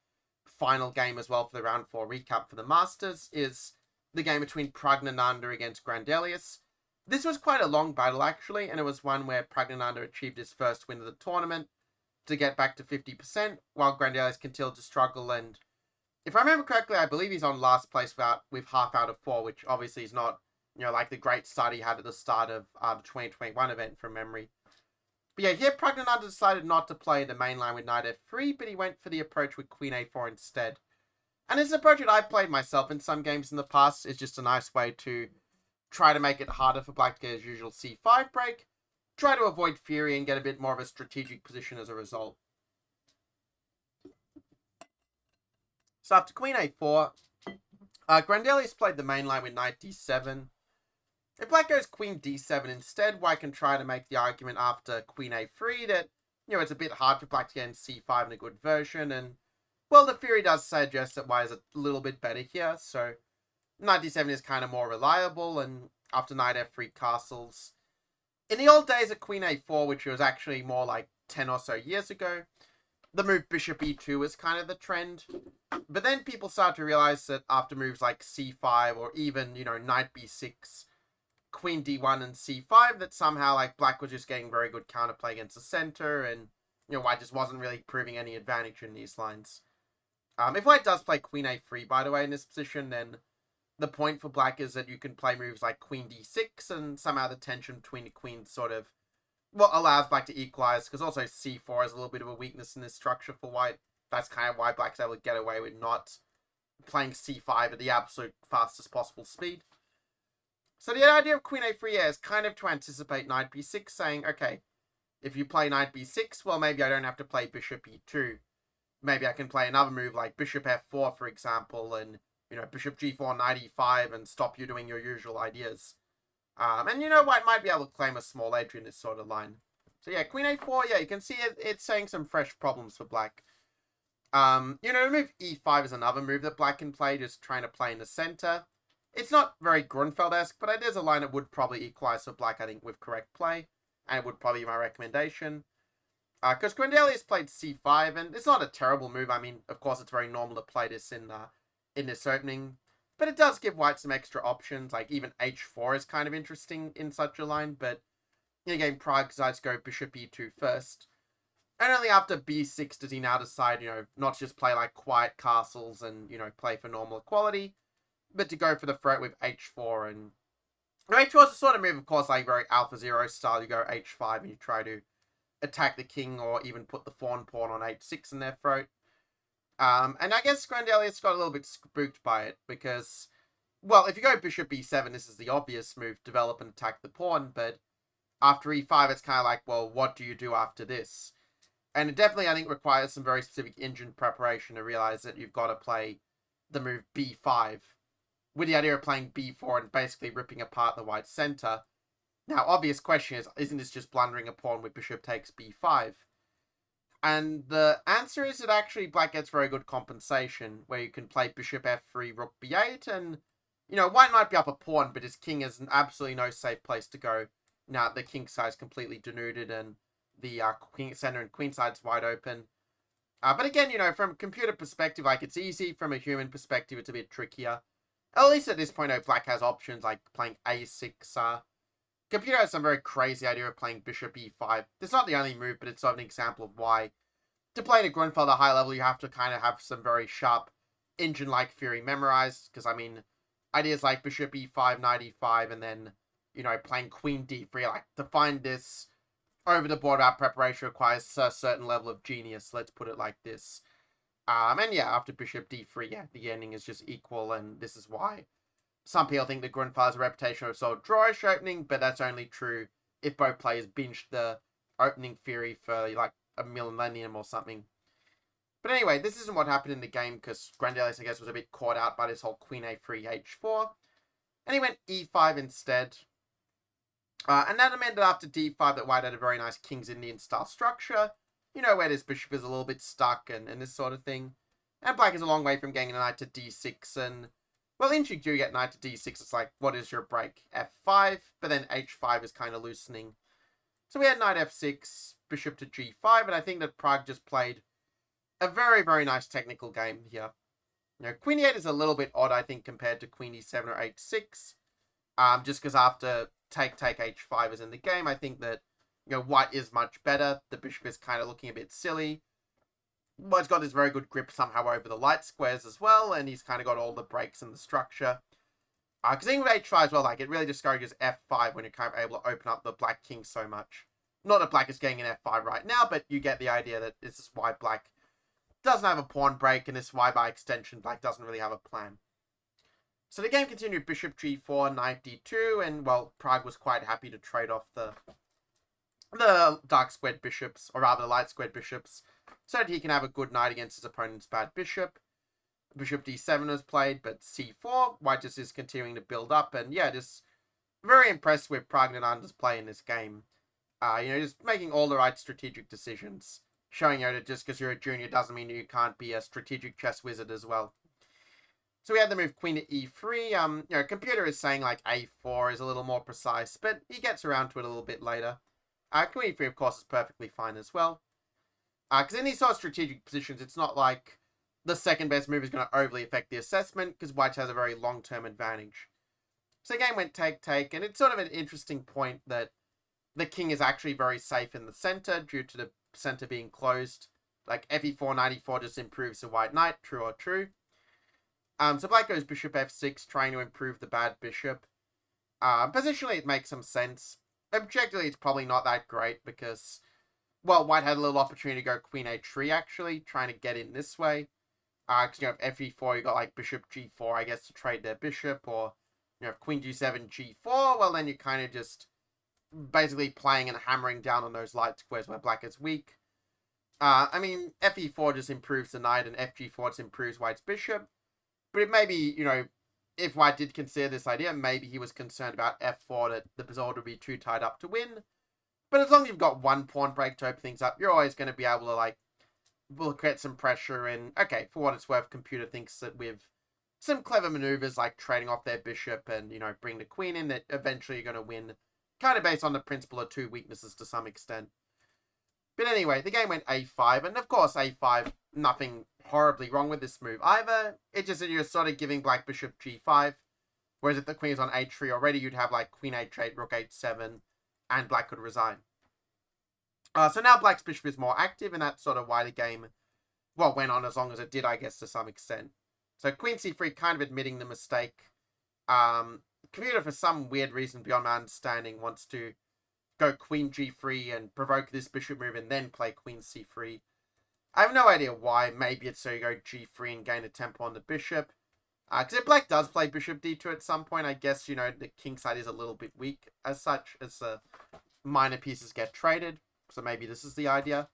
final game as well for the round 4 recap for the Masters, is the game between Pragnananda against Grandelius. This was quite a long battle actually, and it was one where Pragnananda achieved his first win of the tournament to get back to 50%, while Grandelius continued to struggle, and if I remember correctly, I believe he's on last place with half out of 4, which obviously is not, like the great start he had at the start of the 2021 event from memory. But yeah, here Pragnananda decided not to play the main line with knight f3, but he went for the approach with queen a4 instead. And it's an approach that I've played myself in some games in the past. It's just a nice way to try to make it harder for black to get his usual c5 break, try to avoid fury and get a bit more of a strategic position as a result. So after queen a4, Grandelius played the main line with knight d7. If black goes queen d7 instead, white can try to make the argument after queen a3 that, it's a bit hard for black to get in c5 in a good version, and, well, the theory does suggest that white is a little bit better here, so knight d7 is kind of more reliable, and after knight f3 castles. In the old days of queen a4, which was actually more like 10 or so years ago, the move bishop e2 was kind of the trend. But then people started to realize that after moves like c5 or even, knight b6, queen d1 and c5, that somehow like black was just getting very good counterplay against the center, and, white just wasn't really proving any advantage in these lines. If white does play queen a3, by the way, in this position, then the point for black is that you can play moves like queen d6, and somehow the tension between the queens sort of, well, allows black to equalize, because also c4 is a little bit of a weakness in this structure for white. That's kind of why black's able to get away with not playing c5 at the absolute fastest possible speed. So the idea of queen a3 is kind of to anticipate knight b6, saying, okay, if you play knight b6, well, maybe I don't have to play bishop e2. Maybe I can play another move like bishop f4, for example, and, bishop g4, knight e5, and stop you doing your usual ideas. And, white might be able to claim a small edge in this sort of line. So yeah, queen a4, yeah, you can see it's saying some fresh problems for black. The move e5 is another move that black can play, just trying to play in the center. It's not very Grunfeld-esque, but it is a line that would probably equalize for black, I think, with correct play. And it would probably be my recommendation. Because Grandelius played c5, and it's not a terrible move. I mean, of course, it's very normal to play this in this opening, but it does give white some extra options. Like even h4 is kind of interesting in such a line, but in a game, Prague decides to go bishop e2 first. And only after b6 does he now decide, not to just play like quiet castles and, play for normal equality, but to go for the threat with h4. And h4 is a sort of move, of course, like very Alpha Zero style. You go h5 and you try to attack the king or even put the pawn on h6 in their throat. And I guess Grandelius got a little bit spooked by it because, well, if you go bishop e7, this is the obvious move, develop and attack the pawn, but after e5, it's kind of like, well, what do you do after this? And it definitely, I think, requires some very specific engine preparation to realize that you've got to play the move b5 with the idea of playing b4 and basically ripping apart the white center. Now, obvious question is, isn't this just blundering a pawn with bishop takes b5? And the answer is that actually black gets very good compensation, where you can play bishop f3, rook b8, and, white might be up a pawn, but his king is absolutely no safe place to go. Now, the king side is completely denuded, and the queen center and queen side's wide open. But again, from a computer perspective, like, it's easy. From a human perspective, it's a bit trickier. At least at this point, black has options, like playing a6. Computer has some very crazy idea of playing bishop e5. It's not the only move, but it's sort of an example of why to play in a Grunfeld at high level, you have to kind of have some very sharp engine-like theory memorized. Because, I mean, ideas like bishop e5, knight e5, and then, playing queen d3, like, to find this over the board without preparation requires a certain level of genius, let's put it like this. And yeah, after bishop d3, yeah, the ending is just equal, and this is why some people think that Grunfeld has a reputation of sort of drawish opening, but that's only true if both players binged the opening theory for like a millennium or something. But anyway, this isn't what happened in the game because Grandelius, I guess, was a bit caught out by this whole queen a3, h4. And he went e5 instead. And that meant that after d5 that white had a very nice King's Indian style structure, where this bishop is a little bit stuck and this sort of thing. And black is a long way from getting a knight to d6, and, well, if you do get knight to d6, it's like, what is your break? f5, but then h5 is kind of loosening. So we had knight f6, bishop to g5, and I think that Prague just played a very, very nice technical game here. Queen e8 is a little bit odd, I think, compared to queen e7 or h6. Just because after take h5 is in the game, I think that, white is much better. The bishop is kind of looking a bit silly. White's got this very good grip somehow over the light squares as well, and he's kind of got all the breaks in the structure. Because even with h5 as well, like, it really discourages f5 when you're kind of able to open up the black king so much. Not that black is getting an f5 right now, but you get the idea that this is why black doesn't have a pawn break, and this is why, by extension, black doesn't really have a plan. So the game continued bishop g4, knight d2, and, well, Prague was quite happy to trade off the dark squared bishops, or rather the light squared bishops, so that he can have a good knight against his opponent's bad bishop. Bishop d7 was played, but c4, white just is continuing to build up, and yeah, just very impressed with Pragnananda's play in this game. Just making all the right strategic decisions, showing that just because you're a junior doesn't mean you can't be a strategic chess wizard as well. So we had the move queen to e3. Computer is saying like a4 is a little more precise, but he gets around to it a little bit later. Queen e3, of course, is perfectly fine as well. Because in these sort of strategic positions, it's not like the second best move is going to overly affect the assessment, because white has a very long-term advantage. So the game went take, and it's sort of an interesting point that the king is actually very safe in the center due to the center being closed. Like fe4, knight e4 just improves the white knight, true or true. So black goes bishop f6, trying to improve the bad bishop. Positionally, it makes some sense. Objectively, it's probably not that great because, well, white had a little opportunity to go queen a3, actually, trying to get in this way. Because, if fe4, you got, like, bishop g4, I guess, to trade their bishop, or, if queen g7, g4, well, then you're kind of just basically playing and hammering down on those light squares where black is weak. I mean, fe4 just improves the knight, and fg4 just improves white's bishop. But it may be, if white did consider this idea, maybe he was concerned about f4, that the board would be too tied up to win. But as long as you've got one pawn break to open things up, you're always going to be able to, like, create some pressure. And, okay, for what it's worth, computer thinks that with some clever maneuvers, like trading off their bishop and, bring the queen in, that eventually you're going to win, kind of based on the principle of two weaknesses to some extent. But anyway, the game went a5, and of course a5, nothing horribly wrong with this move either. It's just that you're sort of giving black bishop g5, whereas if the queen is on h3 already, you'd have like queen h8, rook h7, and black could resign. So now black's bishop is more active, and that's sort of why the game, well, went on as long as it did, I guess, to some extent. So queen c3, kind of admitting the mistake. Computer, for some weird reason beyond my understanding, wants to go queen g3 and provoke this bishop move and then play queen c3. I have no idea why. Maybe it's so you go g3 and gain a tempo on the bishop. Because if black does play bishop d2 at some point, I guess, you know, the king side is a little bit weak as such, as the minor pieces get traded. So maybe this is the idea.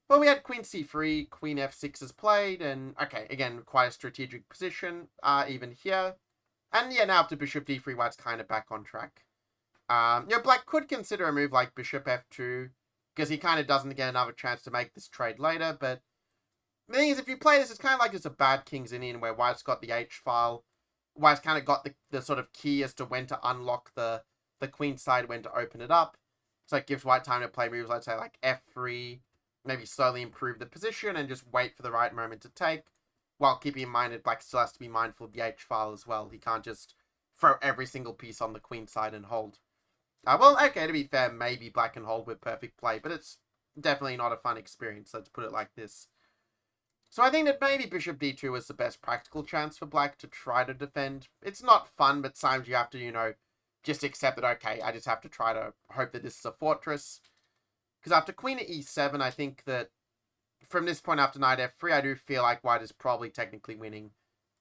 Well, we had queen c3, queen f6 is played, and, okay, again, quite a strategic position, even here. And, yeah, now after bishop d3, white's kind of back on track. Black could consider a move like bishop f2, because he kind of doesn't get another chance to make this trade later, but the thing is, if you play this, it's kind of like it's a bad King's Indian, where white's got the h-file, white's kind of got the sort of key as to when to unlock the queen side, when to open it up. So it gives white time to play moves, let's say, like f3, maybe slowly improve the position, and just wait for the right moment to take, while keeping in mind that black still has to be mindful of the h-file as well. He can't just throw every single piece on the queen side and hold. Well, okay, to be fair, maybe black can hold with perfect play, but it's definitely not a fun experience, let's put it like this. So I think that maybe bishop d2 was the best practical chance for black to try to defend. It's not fun, but sometimes you have to, you know, just accept that, okay, I just have to try to hope that this is a fortress. Because after queen at e7, I think that from this point after knight f3, I do feel like white is probably technically winning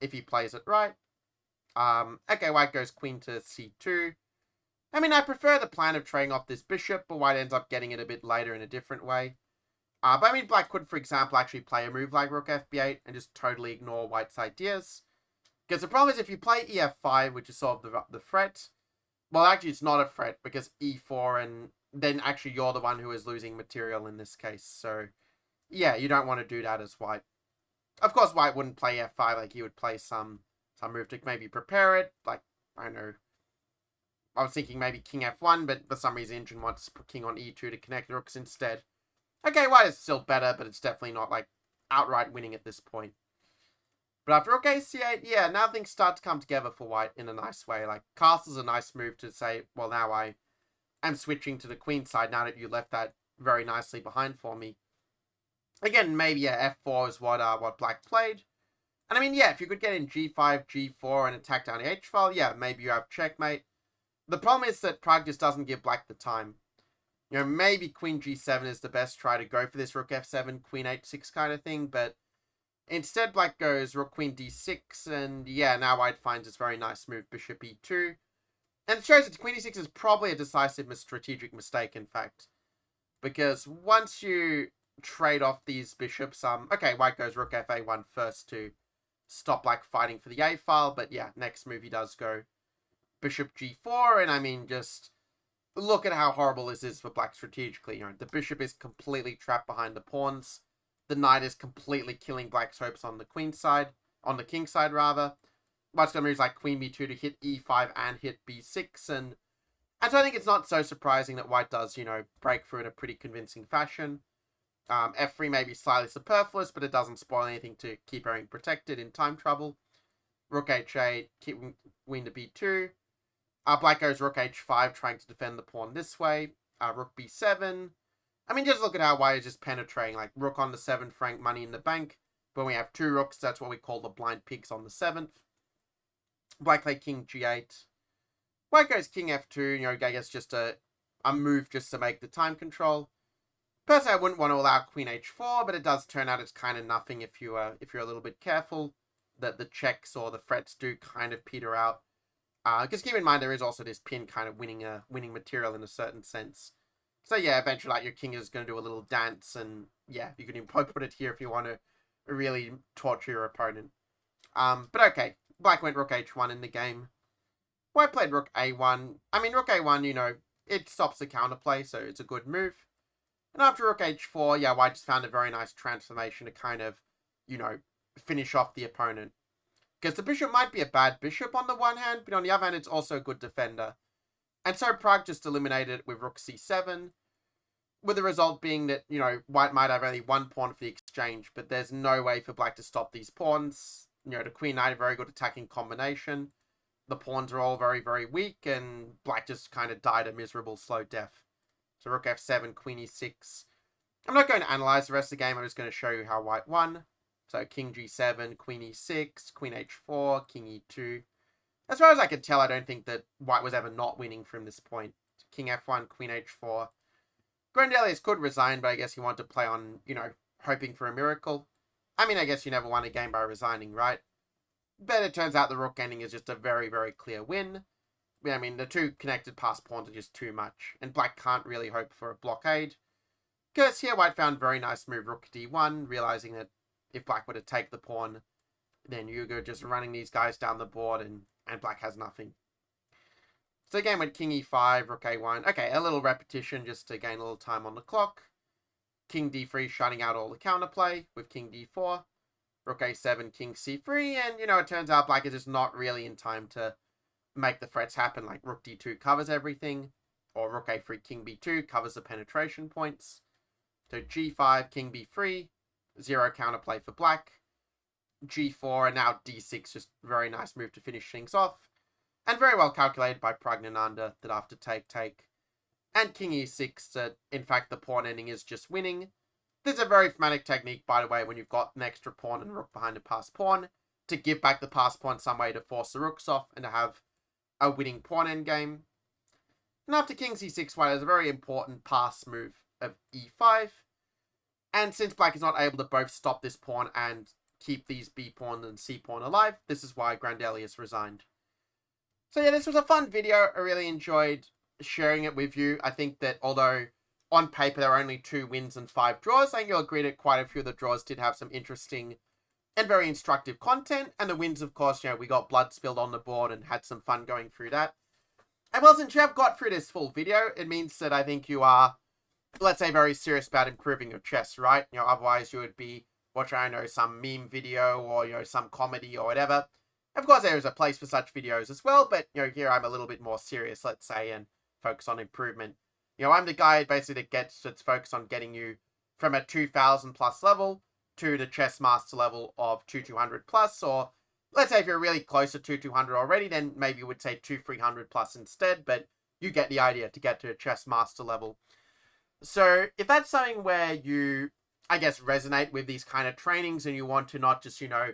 if he plays it right. Okay, white goes queen to c2. I mean, I prefer the plan of trading off this bishop, but white ends up getting it a bit later in a different way. But I mean, black could, for example, actually play a move like rook fb8 and just totally ignore white's ideas. Because the problem is if you play ef5, which is sort of the threat, well, actually it's not a threat because e4, and then actually you're the one who is losing material in this case. So, yeah, you don't want to do that as white. Of course, white wouldn't play f5, like he would play some move to maybe prepare it, like, I don't know. I was thinking maybe king f1, but for some reason Injun wants king on e2 to connect the rooks instead. Okay, white is still better, but it's definitely not, like, outright winning at this point. But after rook a8, yeah, now things start to come together for white in a nice way. Like, castle's a nice move to say, well, now I am switching to the queen side now that you left that very nicely behind for me. Again, maybe, yeah, f4 is what black played. And I mean, yeah, if you could get in g5, g4, and attack down the h-file, yeah, maybe you have checkmate. The problem is that Prague just doesn't give black the time. You know, maybe queen g7 is the best try to go for this rook f7, queen h6 kind of thing, but instead black goes rook queen d6, and yeah, now white finds this very nice move, bishop e2. And it shows that queen e6 is probably a decisive strategic mistake, in fact. Because once you trade off these bishops, okay, white goes rook fa1 first to stop black fighting for the a-file, but yeah, next move he does go bishop g4, and I mean, just look at how horrible this is for black strategically. You know, the bishop is completely trapped behind the pawns. The knight is completely killing black's hopes on the queen side, on the king side rather. White's got moves like queen b2 to hit e5 and hit b6, and so I think it's not so surprising that white does, you know, break through in a pretty convincing fashion. F3 may be slightly superfluous, but it doesn't spoil anything to keep everything protected in time trouble. Rook h8, keep queen to b2. Black goes rook h5, trying to defend the pawn this way. Rook b7. I mean, just look at how white is just penetrating. Like, rook on the 7th rank, money in the bank. When we have two rooks, that's what we call the blind pigs on the 7th. Black play king g8. White goes king f2. You know, I guess just a move just to make the time control. Personally, I wouldn't want to allow queen h4, but it does turn out it's kind of nothing if you're a little bit careful. That the checks or the threats do kind of peter out. Because keep in mind, there is also this pin kind of winning material in a certain sense. So yeah, eventually, like, your king is going to do a little dance, and yeah, you can probably put it here if you want to really torture your opponent. But okay, black went rook h1 in the game. White played rook a1. I mean, rook a1, you know, it stops the counterplay, so it's a good move. And after rook h4, yeah, white just found a very nice transformation to kind of, you know, finish off the opponent. Because the bishop might be a bad bishop on the one hand, but on the other hand, it's also a good defender. And so Prague just eliminated it with rook c7. with the result being that, you know, white might have only one pawn for the exchange, but there's no way for black to stop these pawns. You know, the queen knight, a very good attacking combination. The pawns are all very, very weak, and black just kind of died a miserable slow death. So rook f7, queen e6. I'm not going to analyze the rest of the game, I'm just going to show you how white won. So king g7, queen e6, queen h4, king e2. As far as I can tell, I don't think that white was ever not winning from this point. King f1, queen h4. Grandelius could resign, but I guess he wanted to play on, you know, hoping for a miracle. I mean, I guess you never won a game by resigning, right? But it turns out the rook ending is just a very, very clear win. I mean, the two connected passed pawns are just too much, and black can't really hope for a blockade. Because here white found very nice move rook d1, realizing that if black were to take the pawn, then you're just running these guys down the board, and black has nothing. So again with king e5, rook a1. Okay, a little repetition just to gain a little time on the clock. King d3 shutting out all the counterplay with king d4. Rook a7, king c3, and, you know, it turns out black is just not really in time to make the threats happen, like rook d2 covers everything, or rook a3, king b2 covers the penetration points. So g5, king b3, zero counterplay for black. g4, and now d6, just very nice move to finish things off. And very well calculated by Pragnananda that after take, and king e6, that in fact the pawn ending is just winning. This is a very thematic technique, by the way, when you've got an extra pawn and rook behind a passed pawn, to give back the passed pawn some way to force the rooks off and to have a winning pawn endgame. And after king c6, white has a very important pass move of e5. And since black is not able to both stop this pawn and keep these b pawn and c pawn alive, this is why Grandelius resigned. So yeah, this was a fun video. I really enjoyed sharing it with you. I think that although on paper there are only 2 wins and 5 draws, I think you'll agree that quite a few of the draws did have some interesting and very instructive content. And the wins, of course, you know, we got blood spilled on the board and had some fun going through that. And well, since you have got through this full video, it means that I think you are, let's say, very serious about improving your chess, right? You know, otherwise you would be watching, I don't know, some meme video or, you know, some comedy or whatever. Of course, there is a place for such videos as well, but, you know, here I'm a little bit more serious, let's say, and focus on improvement. You know, I'm the guy basically that's focused on getting you from a 2000 plus level to the chess master level of 2200 plus, or let's say if you're really close to 2200 already, then maybe you would say 2300 plus instead, but you get the idea to get to a chess master level. So if that's something where you, I guess, resonate with these kind of trainings and you want to not just, you know,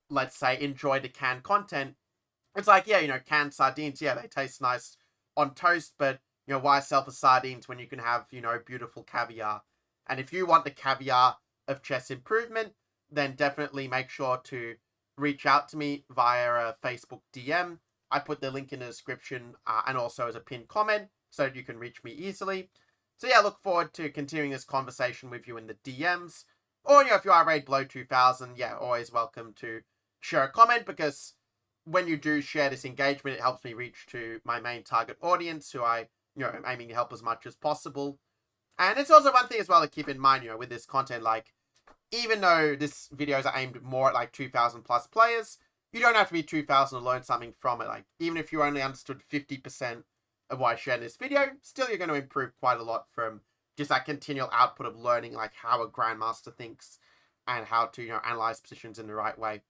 let's say, enjoy the canned content, it's like, yeah, you know, canned sardines, yeah, they taste nice on toast, but, you know, why sell for sardines when you can have, you know, beautiful caviar? And if you want the caviar of chess improvement, then definitely make sure to reach out to me via a Facebook DM. I put the link in the description and also as a pinned comment so that you can reach me easily. So yeah, I look forward to continuing this conversation with you in the DMs. Or, you know, if you are rated below 2000, yeah, always welcome to share a comment, because when you do share this engagement, it helps me reach to my main target audience, who I, you know, am aiming to help as much as possible. And it's also one thing as well to keep in mind, you know, with this content, like, even though this videos are aimed more at like 2000 plus players, you don't have to be 2000 to learn something from it. Like, even if you only understood 50% of what I shared in this video, still you're going to improve quite a lot from just that continual output of learning, like, how a grandmaster thinks and how to, you know, analyze positions in the right way.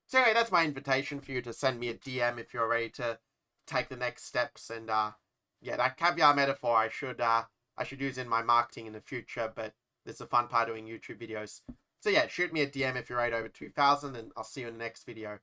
So anyway, that's my invitation for you to send me a DM if you're ready to take the next steps. And yeah, that caviar metaphor I should use in my marketing in the future, but it's a fun part of doing YouTube videos. So yeah, shoot me a DM if you're rated over 2000, and I'll see you in the next video.